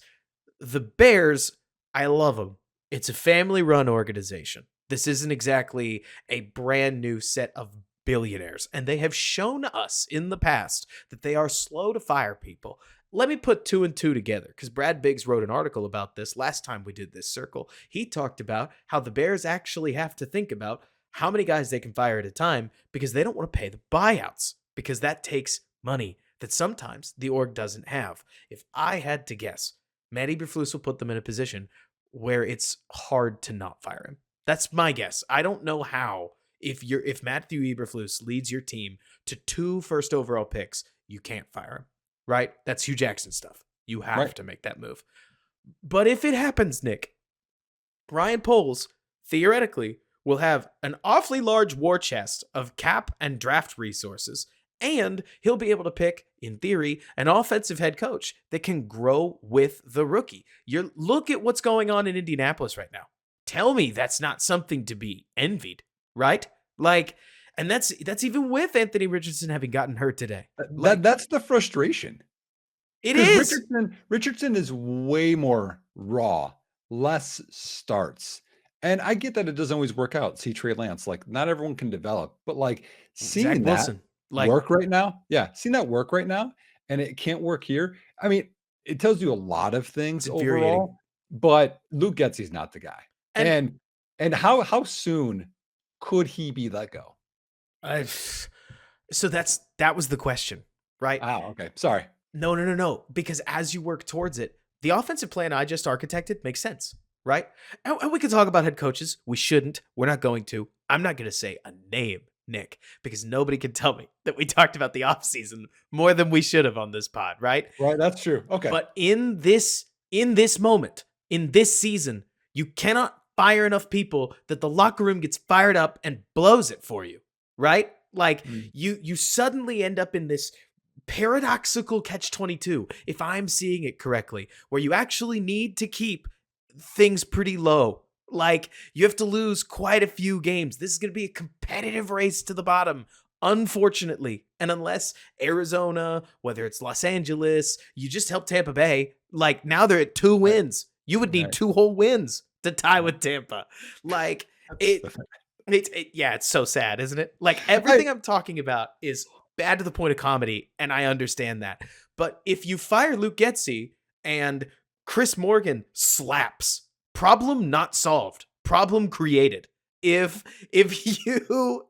The Bears, I love them. It's a family run organization. This isn't exactly a brand new set of billionaires. And they have shown us in the past that they are slow to fire people. Let me put 2 and 2 together, because Brad Biggs wrote an article about this last time we did this circle. He talked about how the Bears actually have to think about how many guys they can fire at a time because they don't want to pay the buyouts, because that takes money that sometimes the org doesn't have. If I had to guess, Matt Eberflus will put them in a position where it's hard to not fire him. That's my guess. I don't know how. If Matthew Eberflus leads your team to 2 first overall picks, you can't fire him. right? That's Hugh Jackson stuff. You have Right. to make that move. But if it happens, Nick, Ryan Poles theoretically will have an awfully large war chest of cap and draft resources, and he'll be able to pick, in theory, an offensive head coach that can grow with the rookie. You look at what's going on in Indianapolis right now. Tell me that's not something to be envied, right? Like, and that's even with Anthony Richardson having gotten hurt today. Like, That's the frustration. it Because is. Richardson is way more raw, less starts. And I get that it doesn't always work out. See Trey Lance, like not everyone can develop, but like Zach seeing that Wilson. Like, work right now, yeah, seeing that work right now, and it can't work here. I mean, it tells you a lot of it's things infuriating. overall, but Luke Getsy's not the guy. And And how soon could he be let go? I, so that was the question, right? Oh, okay. Sorry. No. Because as you work towards it, the offensive plan I just architected makes sense, right? And we could talk about head coaches. We shouldn't. We're not going to. I'm not going to say a name, Nick, because nobody can tell me that we talked about the offseason more than we should have on this pod, right? Right, that's true. Okay. But in this moment, in this season, you cannot fire enough people that the locker room gets fired up and blows it for you, right? Like Mm. you suddenly end up in this paradoxical catch-22, if I'm seeing it correctly, where you actually need to keep things pretty low. Like you have to lose quite a few games. This is going to be a competitive race to the bottom, unfortunately. And unless Arizona, whether it's Los Angeles, you just help Tampa Bay, like now they're at 2 Right, wins. You would need right, 2 whole wins to tie right. with Tampa. Like That's it the thing. yeah, it's so sad, isn't it? Like I everything I'm talking about is bad to the point of comedy, and I understand that. But if you fire Luke Getsy and Chris Morgan slaps, problem not solved, problem created. If you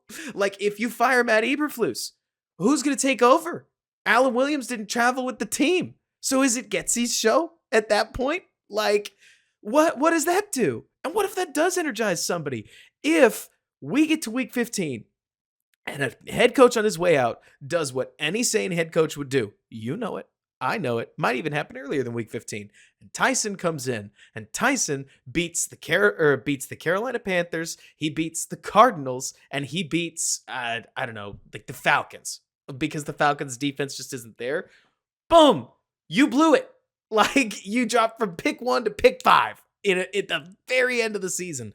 if you fire Matt Eberflus, who's gonna take over? Alan Williams didn't travel with the team, so is it Getsy's show at that point? Like, what does that do? And what if that does energize somebody? If we get to week 15 and a head coach on his way out does what any sane head coach would do. You know it. I know it. Might even happen earlier than week 15. And Tyson comes in and Tyson beats the Carolina Panthers, he beats the Cardinals, and he beats I don't know, like the Falcons because the Falcons defense just isn't there. Boom. You blew it. Like you dropped from pick 1 to pick 5 at the very end of the season.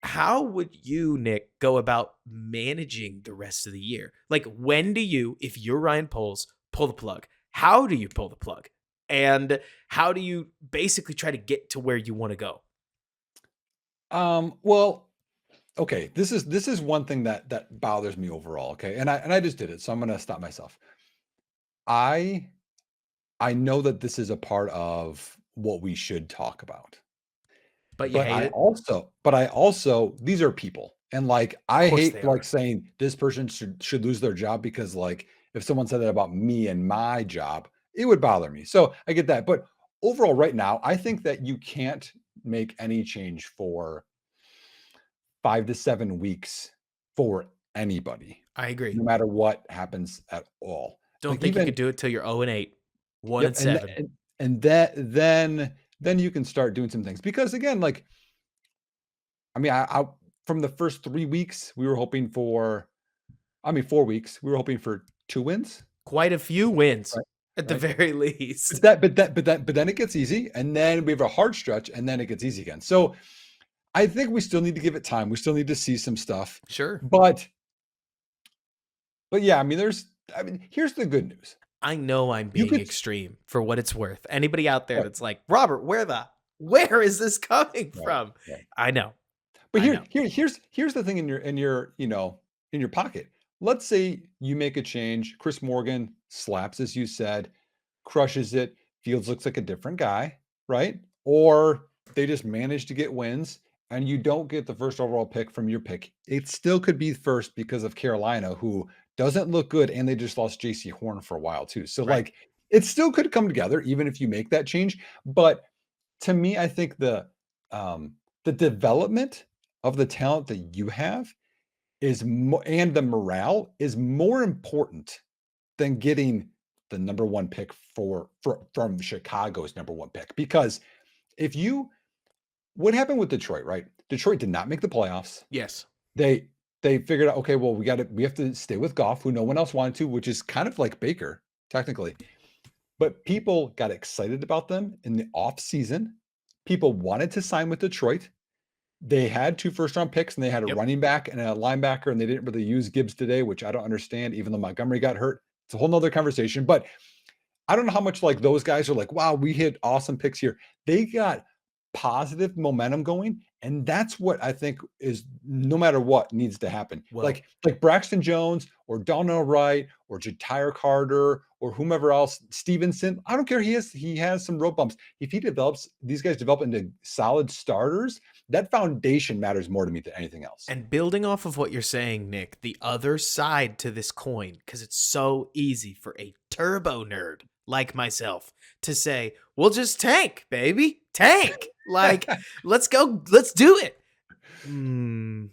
How would you, Nick, go about managing the rest of the year? Like, when do you, if you're Ryan Poles, pull the plug? How do you pull the plug? And how do you basically try to get to where you want to go? Well, okay, this is one thing that bothers me overall, okay? And I just did it, so I'm gonna stop myself. I I know that this is a part of what we should talk about. But you But hate it? I also these are people. And like Of I course they hate like are. saying this person should lose their job because like if someone said that about me and my job, it would bother me. So I get that. But overall, right now, I think that you can't make any change for 5 to 7 weeks for anybody, I agree. no matter what happens at all. Don't Like think you even could do it till you're 0-8, 1 yep, and 7. and that then you can start doing some things because again, like I mean, I from the first 3 weeks we were hoping for, I mean 4 weeks we were hoping for 2 wins, Quite a few wins right? at the Right. very least. But then it gets easy, and then we have a hard stretch, and then it gets easy again. So I think we still need to give it time. We still need to see some stuff, Sure. but yeah, I mean, here's the good news. I know I'm You being could extreme for what it's worth. Anybody out there right, that's like, Robert, where is this coming right, from? right. I know. But I know. here's the thing in your in your pocket. Let's say you make a change. Chris Morgan slaps, as you said, crushes it. Fields looks like a different guy, right? Or they just manage to get wins, and you don't get the first overall pick from your pick. It still could be first because of Carolina, who doesn't look good, and they just lost J.C. Horn for a while too. So Right. like, it still could come together even if you make that change. But to me, I think the development of the talent that you have and the morale is more important than getting the number one pick from Chicago's number one pick. Because if you what happened with Detroit, right? Detroit did not make the playoffs. Yes. They figured out, okay, well, we have to stay with Goff, who no one else wanted to, which is kind of like Baker, technically. But people got excited about them in the off season. People wanted to sign with Detroit. They had 2 first-round picks, and they had a Yep. running back and a linebacker, and they didn't really use Gibbs today, which I don't understand, even though Montgomery got hurt. It's a whole nother conversation. But I don't know how much like those guys are like, wow, we hit awesome picks here. They got positive momentum going, and that's what I think is no matter what needs to happen. Well, Like Braxton Jones or Donnell Wright or Jatire Carter or whomever else, Stevenson. I don't care. He has some road bumps. If these guys develop into solid starters, that foundation matters more to me than anything else. and building off of what you're saying, Nick, the other side to this coin, because it's so easy for a turbo nerd like myself to say, we'll just tank, baby. Tank. Like, let's go. Let's do it.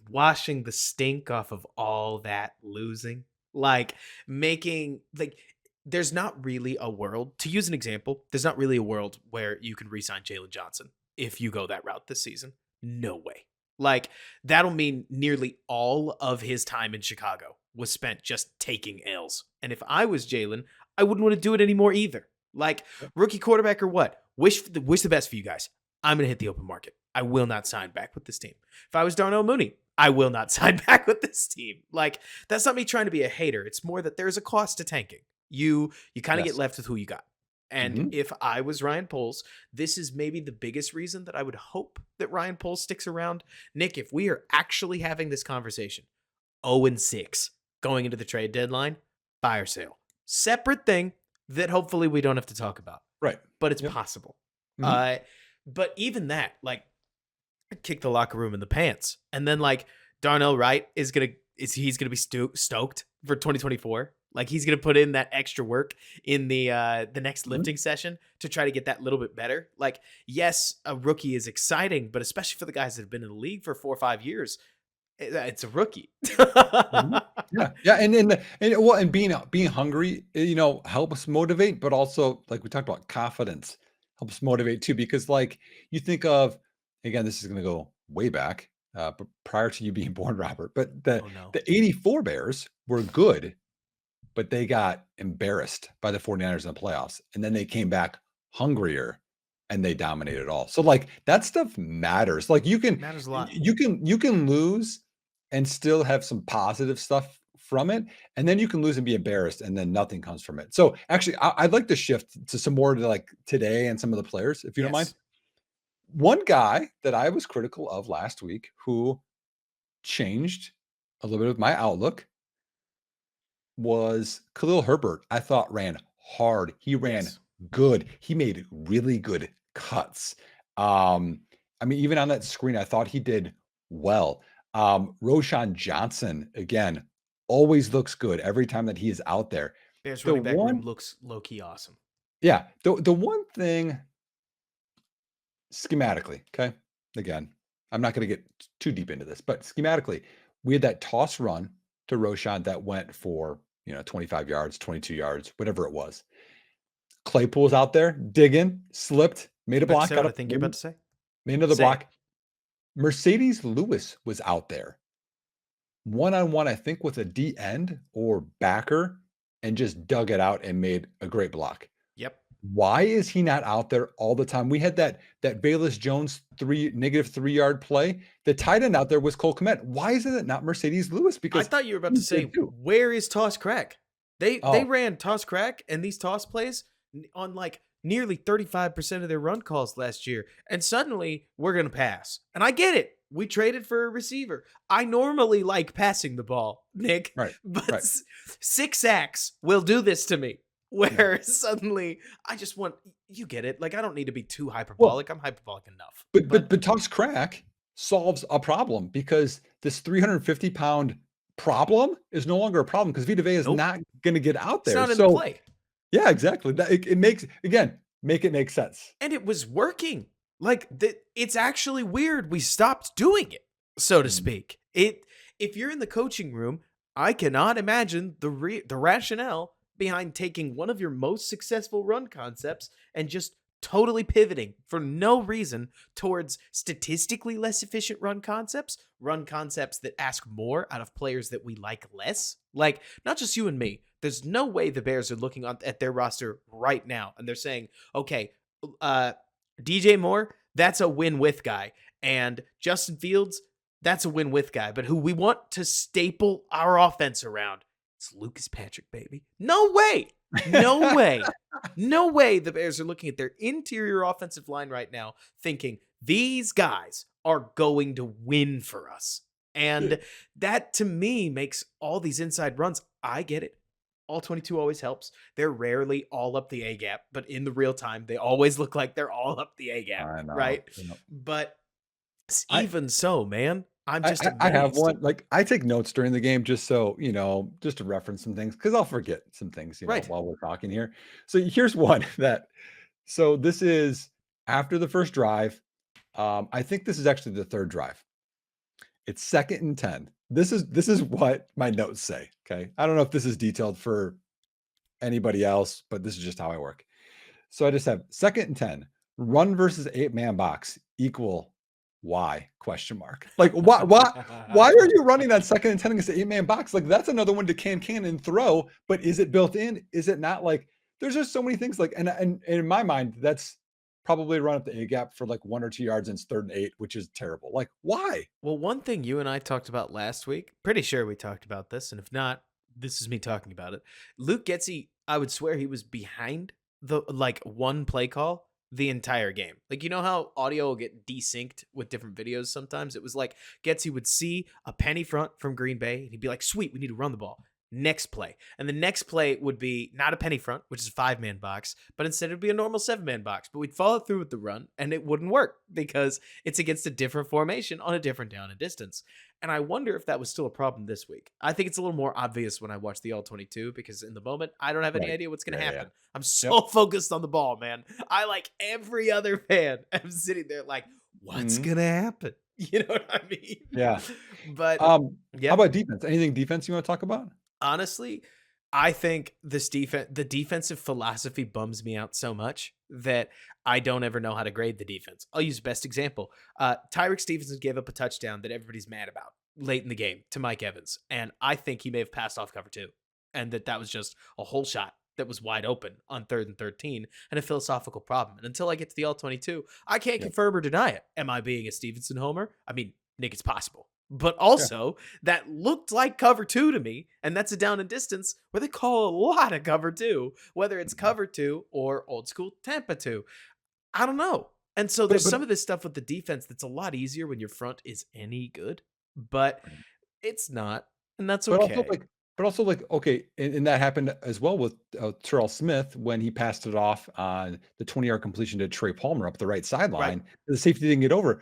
Washing the stink off of all that losing. Like, there's not really a world, to use an example, there's not really a world where you can re-sign Jalen Johnson if you go that route this season. No way. Like, that'll mean nearly all of his time in Chicago was spent just taking L's. And if I was Jalen, I wouldn't want to do it anymore either. Like, rookie quarterback or what? Wish the best for you guys. I'm going to hit the open market. I will not sign back with this team. If I was Darnell Mooney, I will not sign back with this team. Like, that's not me trying to be a hater. It's more that there's a cost to tanking. You kind of Yes. get left with who you got. And if I was Ryan Poles, this is maybe the biggest reason that I would hope that Ryan Poles sticks around. Nick, if we are actually having this conversation, 0-6 going into the trade deadline, fire sale. Separate thing that hopefully we don't have to talk about. Right. But it's possible. But even that, like, kick the locker room in the pants. And then, like, Darnell Wright he's gonna be stoked for 2024. Like, he's gonna put in that extra work in the next lifting session to try to get that little bit better. Like, yes, a rookie is exciting, but especially for the guys that have been in the league for 4 or 5 years, it's a rookie. Yeah, and being hungry, helps motivate, but also, like we talked about, confidence helps motivate too. Because, like, you think of, again, this is going to go way back, but prior to you being born, Robert. But the '84 Bears were good, but they got embarrassed by the 49ers in the playoffs, and then they came back hungrier and they dominated it all. So, like, that stuff matters. Like, Matters a lot. you can lose and still have some positive stuff from it, and then you can lose and be embarrassed, and then nothing comes from it. So, actually, I'd like to shift to some more to, like, today and some of the players, if you don't mind. One guy that I was critical of last week who changed a little bit of my outlook was Khalil Herbert. I thought ran hard. He ran good. He made really good cuts. I mean, even on that screen, I thought he did well. Roshan Johnson, again, always looks good every time that he is out there. Bears running back room looks low-key awesome. Yeah. The one thing schematically, okay, again, I'm not going to get too deep into this, but schematically, we had that toss run to Roshan that went for, 25 yards, 22 yards, whatever it was. Claypool's out there digging, slipped, made a block. I think you're about to say. Made another block. Mercedes Lewis was out there one-on-one, I think, with a D end or backer, and just dug it out and made a great block. Yep. Why is he not out there all the time? We had that Bayless Jones negative 3-yard play. The tight end out there was Cole Kmet. Why isn't it not Mercedes Lewis? Because I thought you were about to say, where is toss crack? They ran toss crack and these toss plays on, like, nearly 35% of their run calls last year. And suddenly we're going to pass. And I get it. We traded for a receiver. I normally like passing the ball, Nick. Right. But 6 sacks will do this to me. Where suddenly I just want, you get it. Like, I don't need to be too hyperbolic. I'm hyperbolic enough. But toss crack solves a problem, because this 350-pound problem is no longer a problem, because Vita Vea is not going to get out there. It's not in the play. Yeah, exactly. It makes, again, make it make sense. And it was working. Like, it's actually weird we stopped doing it, so to speak. If you're in the coaching room, I cannot imagine the rationale behind taking one of your most successful run concepts and just totally pivoting for no reason towards statistically less efficient run concepts that ask more out of players that we like less. Like, not just you and me. There's no way the Bears are looking at their roster right now and they're saying, okay, DJ Moore, that's a win with guy. And Justin Fields, that's a win with guy. But who we want to staple our offense around, it's Lucas Patrick, baby. No way. No way. No way the Bears are looking at their interior offensive line right now thinking these guys are going to win for us. And that to me makes all these inside runs. I get it. All 22 always helps. They're rarely all up the A gap, but in the real time, they always look like they're all up the A gap, I know. right? But even so, man, I'm just I have amazed. one. Like, I take notes during the game just so, just to reference some things because I'll forget some things, Right. while we're talking here. So here's one so this is after the first drive. I think this is actually the third drive. It's 2nd and 10. This is what my notes say. Okay. I don't know if this is detailed for anybody else, but this is just how I work. So I just have 2nd and 10, run versus 8-man box equal why? Question mark. Like, why are you running that 2nd and 10 against the 8-man box? Like, that's another one to can and throw, but is it built in? Is it not? Like, there's just so many things like, and in my mind, that's probably run up the A gap for like 1 or 2 yards and it's 3rd and 8, which is terrible. Like, why? Well, one thing you and I talked about last week, pretty sure we talked about this, and if not, this is me talking about it. Luke Getsy, I would swear he was behind the one play call the entire game. Like, you know how audio will get desynced with different videos sometimes? It was like Getsy would see a penny front from Green Bay, and he'd be like, sweet, we need to run the ball. Next play. And the next play would be not a penny front, which is a 5-man box, but instead it'd be a normal 7-man box. But we'd follow through with the run and it wouldn't work because it's against a different formation on a different down and distance. And I wonder if that was still a problem this week. I think it's a little more obvious when I watch the All-22 because in the moment, I don't have any idea what's going to happen. Yeah. I'm so focused on the ball, man. I, like every other fan, I'm sitting there like, what's going to happen? You know what I mean? Yeah. But how about defense? Anything defense you want to talk about? Honestly, I think the defensive philosophy bums me out so much that I don't ever know how to grade the defense. I'll use best example. Tyreek Stevenson gave up a touchdown that everybody's mad about late in the game to Mike Evans. And I think he may have passed off cover 2 and that was just a whole shot that was wide open on 3rd and 13 and a philosophical problem. And until I get to the All-22, I can't confirm or deny it. Am I being a Stevenson homer? I mean, Nick, it's possible. But also, that looked like cover 2 to me, and that's a down and distance where they call a lot of cover 2, whether it's cover 2 or old school Tampa 2. I don't know. And so there's some of this stuff with the defense that's a lot easier when your front is any good, but it's not, and that's okay. But also, okay, and that happened as well with Terrell Smith when he passed it off on the 20-yard completion to Trey Palmer up the right sideline. Right. The safety didn't get over,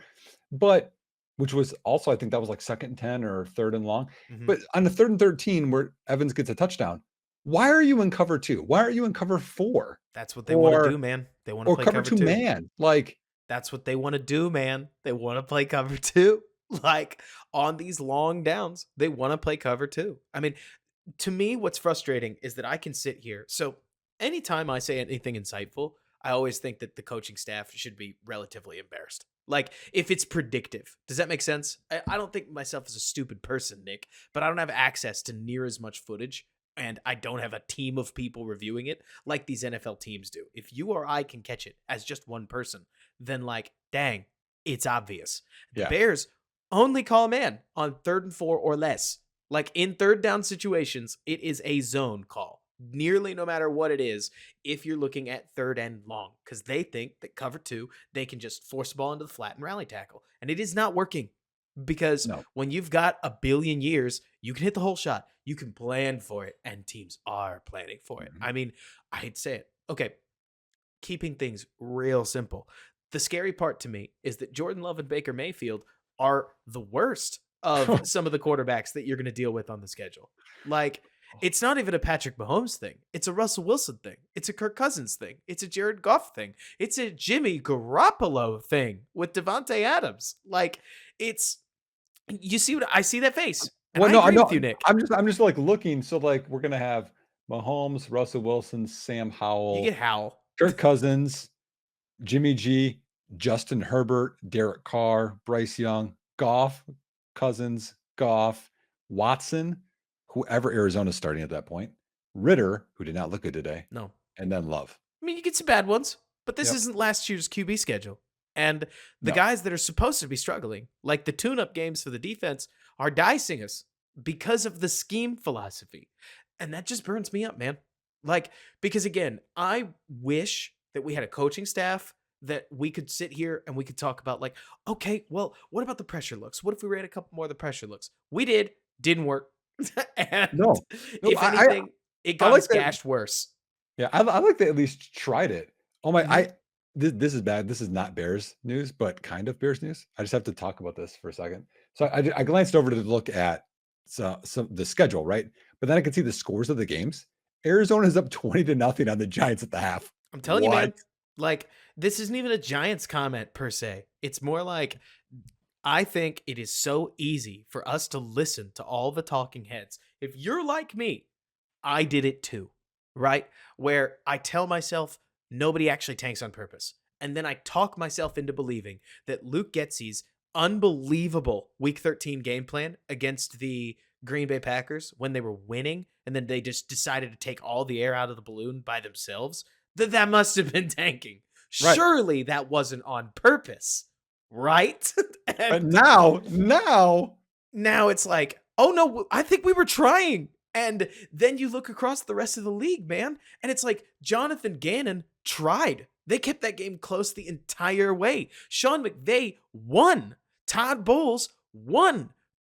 which was also, I think that was like 2nd and 10 or 3rd and long. Mm-hmm. But on the 3rd and 13 where Evans gets a touchdown, why are you in cover 2? Why are you in cover 4? That's what they want to do, man. They want to play cover 2 man. Like, that's what they want to do, man. They want to play cover 2. Like, on these long downs, they want to play cover 2. I mean, to me, what's frustrating is that I can sit here. So anytime I say anything insightful, I always think that the coaching staff should be relatively embarrassed. Like, if it's predictive. Does that make sense? I don't think myself as a stupid person, Nick, but I don't have access to near as much footage, and I don't have a team of people reviewing it like these NFL teams do. If you or I can catch it as just one person, then, like, dang, it's obvious. The Bears only call man on 3rd and 4 or less. Like, in 3rd down situations, it is a zone call. Nearly no matter what it is, if you're looking at 3rd and long, because they think that cover 2, they can just force the ball into the flat and rally tackle. And it is not working because when you've got a billion years, you can hit the whole shot. You can plan for it, and teams are planning for it. Mm-hmm. I mean, I hate to say it. Okay, keeping things real simple. The scary part to me is that Jordan Love and Baker Mayfield are the worst of some of the quarterbacks that you're going to deal with on the schedule. Like, it's not even a Patrick Mahomes thing. It's a Russell Wilson thing. It's a Kirk Cousins thing. It's a Jared Goff thing. It's a Jimmy Garoppolo thing with Devontae Adams. Like, it's, you see what I see that face. And I agree with you, Nick. I'm just like looking. So like we're gonna have Mahomes, Russell Wilson, Sam You get Howell, Howell. Kirk Cousins, Jimmy G, Justin Herbert, Derek Carr, Bryce Young, Goff, Cousins, Goff, Watson, whoever Arizona's starting at that point, Ritter, who did not look good today, No. and then Love. I mean, you get some bad ones, but this Yep. isn't last year's QB schedule. And the No. guys that are supposed to be struggling, like the tune-up games for the defense, are dicing us because of the scheme philosophy. And that just burns me up, man. Like, because again, I wish that we had a coaching staff that we could sit here and we could talk about, like, okay, well, what about the pressure looks? What if we ran a couple more of the pressure looks? We didn't work. And No. No, if anything, it I got like us that. gashed worse. Yeah, I like they at least tried it. Oh my, Mhm. this is bad. This is not Bears news, but kind of Bears news. I just have to talk about this for a second. So I glanced over to look at some the schedule, right? But then I can see the scores of the games. Arizona is up 20-0 on the Giants at the half. I'm telling you, What? man. Like, this isn't even a Giants comment per se. It's more like I think it is so easy for us to listen to all the talking heads. If you're like me, I did it too, right? Where I tell myself nobody actually tanks on purpose. And then I talk myself into believing that Luke Getzey's unbelievable week 13 game plan against the Green Bay Packers when they were winning and then they just decided to take all the air out of the balloon by themselves, that must have been tanking. Right. Surely that wasn't on purpose, right? But And now it's like, oh no, I think we were trying. And then you look across the rest of the league, man, and it's like Jonathan Gannon tried. They kept that game close the entire way. Sean McVay won. Todd Bowles won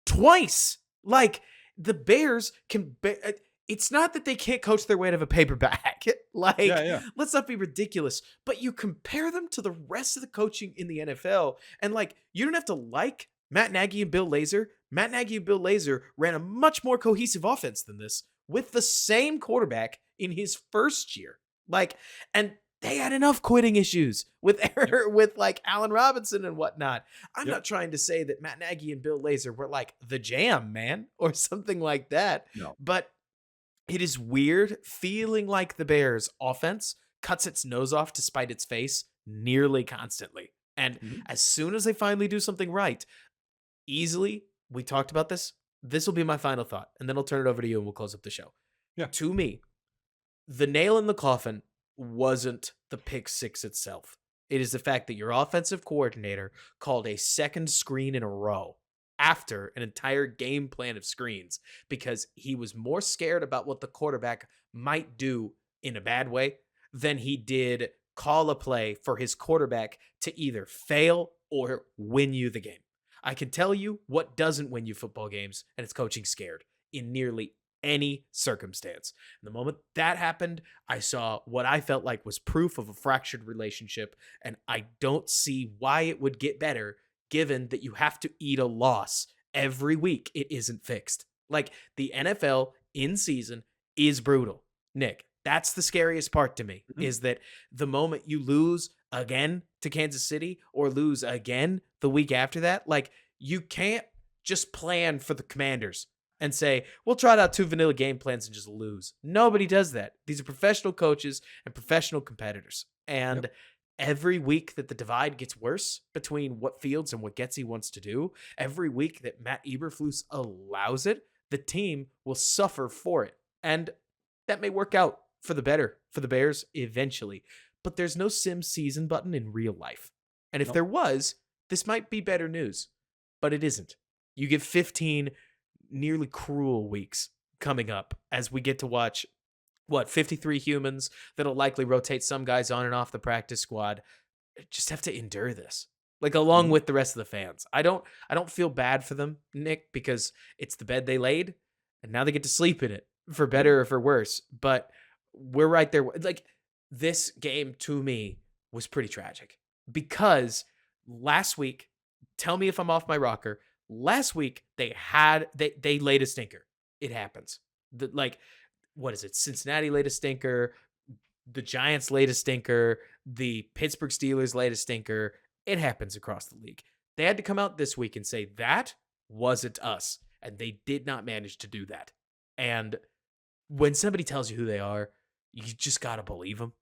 twice. Like the Bears can. It's not that they can't coach their way out of a paper bag. yeah, Like, yeah. let's not be ridiculous. But you compare them to the rest of the coaching in the NFL, and like, you don't have to like Matt Nagy and Bill Lazor. Matt Nagy and Bill Lazor ran a much more cohesive offense than this with the same quarterback in his first year. Like, and they had enough quitting issues with Yep. with like Allen Robinson and whatnot. I'm Yep. not trying to say that Matt Nagy and Bill Lazor were like the jam, man, or something like that. No. But it is weird feeling like the Bears offense cuts its nose off to spite its face nearly constantly. And Mhm. as soon as they finally do something right, easily, we talked about this. This will be my final thought, and then I'll turn it over to you and we'll close up the show. Yeah. To me, the nail in the coffin wasn't the pick six itself. It is the fact that your offensive coordinator called a second screen in a row after an entire game plan of screens because he was more scared about what the quarterback might do in a bad way than he did call a play for his quarterback to either fail or win you the game. I can tell you what doesn't win you football games, and it's coaching scared in nearly any circumstance. And the moment that happened, I saw what I felt like was proof of a fractured relationship, and I don't see why it would get better given that you have to eat a loss every week. It isn't fixed. Like the NFL in season is brutal. Nick, that's the scariest part to me Mhm. is that the moment you lose again to Kansas City or lose again the week after that, like you can't just plan for the Commanders and say, we'll try out two vanilla game plans and just lose. Nobody does that. These are professional coaches and professional competitors. And Yep. every week that the divide gets worse between what Fields and what Getsy wants to do, every week that Matt Eberflus allows it, the team will suffer for it. And that may work out for the better for the Bears eventually. But there's no sim season button in real life. And if Nope. there was, this might be better news. But it isn't. You get 15 nearly cruel weeks coming up as we get to watch 53 humans that'll likely rotate some guys on and off the practice squad just have to endure this, like along Mhm. with the rest of the fans. I don't feel bad for them, Nick, because it's the bed they laid and now they get to sleep in it for Yep. better or for worse. But we're right there. Like this game to me was pretty tragic because last week, tell me if I'm off my rocker. Last week they laid a stinker. It happens. Like what is it? Cincinnati laid a stinker. The Giants laid a stinker. The Pittsburgh Steelers laid a stinker. It happens across the league. They had to come out this week and say that wasn't us. And they did not manage to do that. And when somebody tells you who they are, you just got to believe them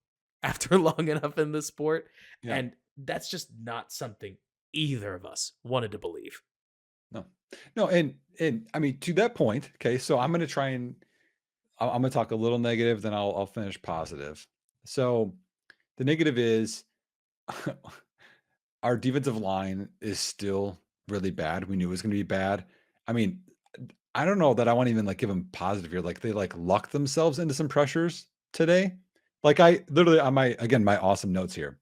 after long enough in the sport. Yeah. And that's just not something either of us wanted to believe. No. No, and I mean, to that point, okay, so I'm gonna try and I'm gonna talk a little negative, then I'll finish positive. So the negative is our defensive line is still really bad. We knew it was gonna be bad. I mean, I don't know that I want to even like give them positive here. Like they like lucked themselves into some pressures today. Like I literally on my again my awesome notes here.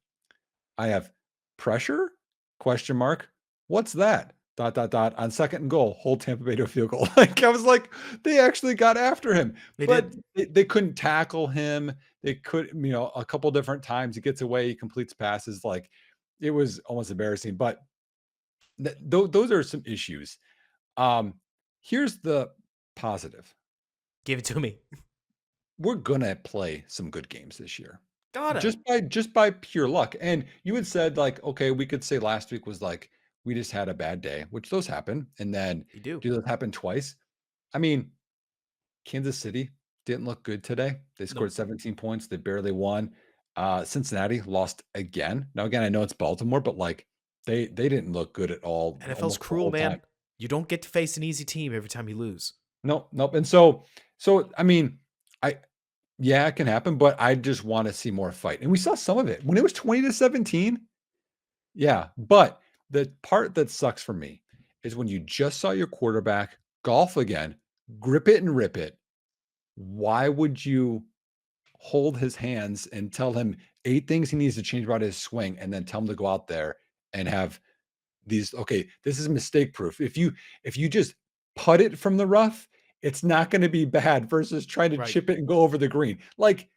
I have pressure? Question mark. What's that? Dot dot dot. On second and goal, hold Tampa Bay to a field goal. Like I was like, they actually got after him, They but did. they couldn't tackle him. They could, a couple different times he gets away, he completes passes. Like it was almost embarrassing. But those are some issues. Um, Here's the positive. Give it to me. We're gonna play some good games this year. Gotta. Just by pure luck. And you had said like, okay, we could say last week was like we just had a bad day, which those happen. And then You do. do those happen twice? I mean, Kansas City didn't look good today. They Nope. scored 17 points. They barely won. Cincinnati lost again. Now, again, I know it's Baltimore, but like they didn't look good at all NFL's almost the cruel, whole time. man. You don't get to face an easy team every time you lose. Nope, nope. And so I mean, I yeah, it can happen, but I just want to see more fight. And we saw some of it when it was 20-17. Yeah, but the part that sucks for me is when you just saw your quarterback golf again, grip it and rip it. Why would you hold his hands and tell him 8 things he needs to change about his swing and then tell him to go out there and have these okay, this is mistake proof. If you just putt it from the rough, it's not going to be bad versus trying to Right. chip it and go over the green. Like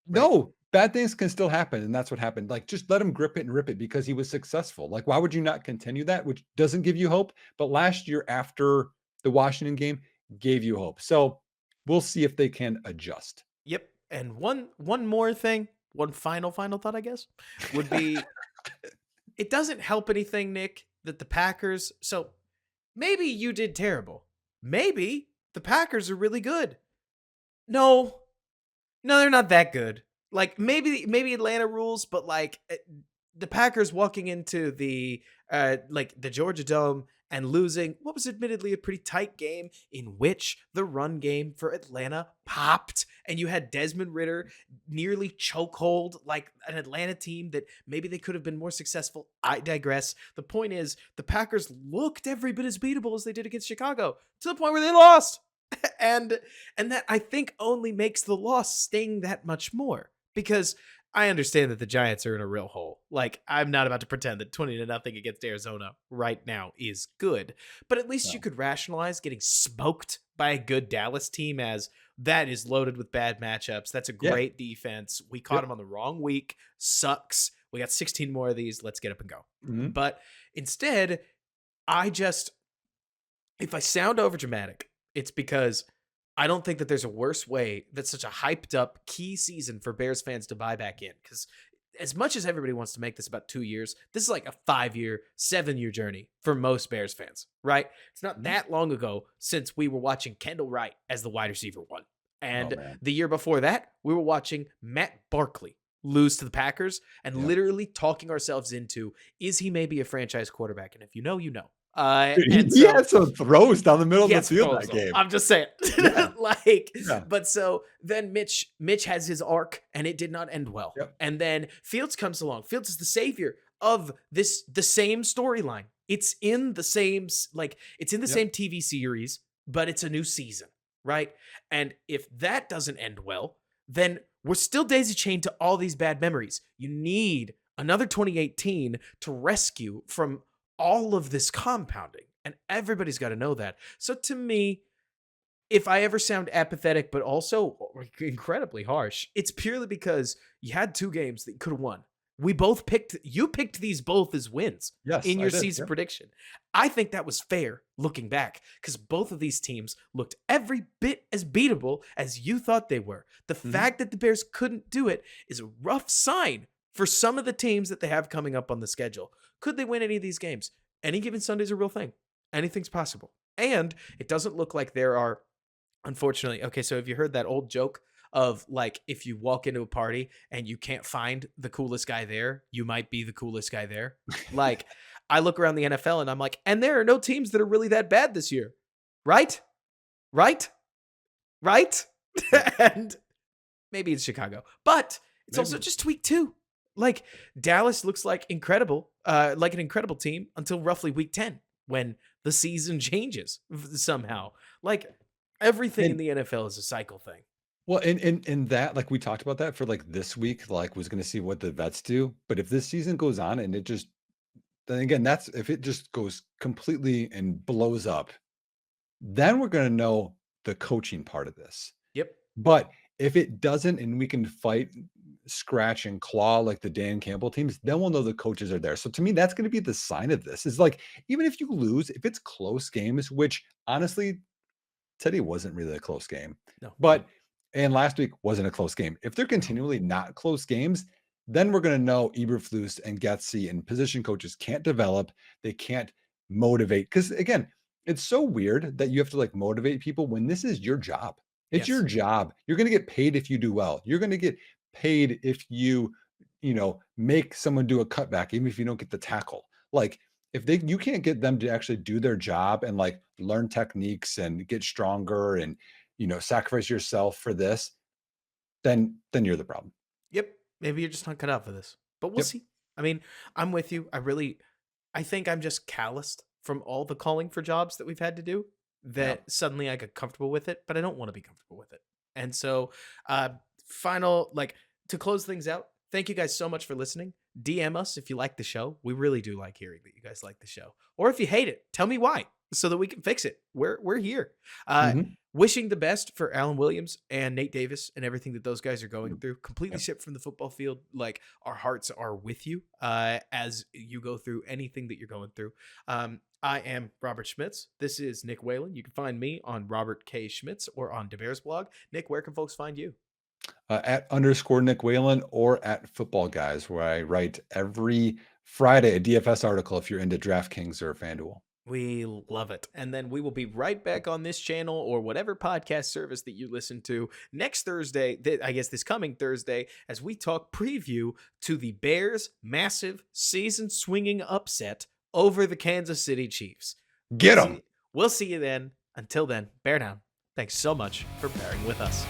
Right. no, bad things can still happen, and that's what happened. Like, just let him grip it and rip it because he was successful. Like, why would you not continue that? Which doesn't give you hope. But last year, after the Washington game, gave you hope. So we'll see if they can adjust. Yep. And one more thing, one final thought, I guess, would be it doesn't help anything, Nick, that the Packers. So maybe you did terrible. Maybe the Packers are really good. No, no, they're not that good. Like maybe Atlanta rules, but like the Packers walking into the Georgia Dome and losing what was admittedly a pretty tight game in which the run game for Atlanta popped and you had Desmond Ritter nearly chokehold like an Atlanta team that maybe they could have been more successful. I digress. The point is the Packers looked every bit as beatable as they did against Chicago to the point where they lost. and and that I think only makes the loss sting that much more because I understand that the Giants are in a real hole. Like I'm not about to pretend that 20-0 against Arizona right now is good, but at least you No. could rationalize getting smoked by a good Dallas team as that is loaded with bad matchups. That's a Yeah. great defense. We caught Yep. them on the wrong week. Sucks. We got 16 more of these. Let's get up and go. Mhm. But instead, I just if I sound over dramatic, it's because I don't think that there's a worse way that's such a hyped up key season for Bears fans to buy back in. Because as much as everybody wants to make this about 2 years, this is like a 5-year, 7-year journey for most Bears fans, right? It's not Mhm. that long ago since we were watching Kendall Wright as the wide receiver one. Oh And man. the year before that, we were watching Matt Barkley lose to the Packers and Yep. literally talking ourselves into is he maybe a franchise quarterback? And if you know, you know. Dude, he, And he so had some throws down the middle of he the has field that proposal. game. I'm just saying. Yeah. like, Yeah. but so then Mitch has his arc and it did not end well. Yep. And then Fields comes along. Fields is the savior of the same storyline. It's in the same it's in the Yep. same TV series, but it's a new season, right? And if that doesn't end well, then we're still daisy chained to all these bad memories. You need another 2018 to rescue from all of this compounding. And everybody's got to know that. So to me, if I ever sound apathetic, but also incredibly harsh, it's purely because you had 2 games that you could have won. You picked these both as wins Yes, in I your did. season Yep. prediction. I think that was fair looking back because both of these teams looked every bit as beatable as you thought they were. The Mhm. fact that the Bears couldn't do it is a rough sign for some of the teams that they have coming up on the schedule. Could they win any of these games? Any given Sunday is a real thing. Anything's possible. And it doesn't look like there are Unfortunately. Okay, so have you heard that old joke of like if you walk into a party and you can't find the coolest guy there, you might be the coolest guy there? Like I look around the NFL and I'm like, and there are no teams that are really that bad this year. Right? Right? Right? Yep. And maybe it's Chicago. But it's also Maybe. just week 2. Like Dallas looks like like an incredible team until roughly week 10 when the season changes somehow. Like everything in And the NFL is a cycle thing. well, in that, like we talked about that for like this week, like was going to see what the vets do. But if this season goes on and it just, then again, that's if it just goes completely and blows up, then we're going to know the coaching part of this. Yep. But if it doesn't and we can fight, scratch, and claw like the Dan Campbell teams, then we'll know the coaches are there. So to me, that's going to be the sign of this. Is like even if you lose, if it's close games, which honestly today wasn't really a close game, No. but and last week wasn't a close game. If they're continually not close games, then we're going to know Eberflus and Getsy and position coaches can't develop. They can't motivate because again, it's so weird that you have to like motivate people when this is your job. It's your Yes. job. You're going to get paid if you do well. You're going to get paid if you make someone do a cutback, even if you don't get the tackle. Like if you can't get them to actually do their job and like learn techniques and get stronger and sacrifice yourself for this, then you're the problem. Yep. Maybe you're just not cut out for this. But we'll Yep. see. I mean, I'm with you. I think I'm just calloused from all the calling for jobs that we've had to do Yeah. that suddenly I get comfortable with it, but I don't want to be comfortable with it. And so, uh, final, like to close things out, thank you guys so much for listening. DM us if you like the show. We really do like hearing that you guys like the show. Or if you hate it, tell me why so that we can fix it. We're here. Uh, Mhm. Wishing the best for Alan Williams and Nate Davis and everything that those guys are going Yep. through. Completely Yep. separate from the football field. Like our hearts are with you as you go through anything that you're going through. I am Robert Schmitz. This is Nick Whalen. You can find me on Robert K. Schmitz or on DeBear's blog. Nick, where can folks find you? At underscore Nick Whalen or at Football Guys, where I write every Friday a DFS article if you're into DraftKings or FanDuel. We love it. And then we will be right back on this channel or whatever podcast service that you listen to next Thursday, I guess this coming Thursday, as we talk preview to the Bears' massive season swinging upset over the Kansas City Chiefs. Get them. We'll see you then. Until then, bear down. Thanks so much for bearing with us.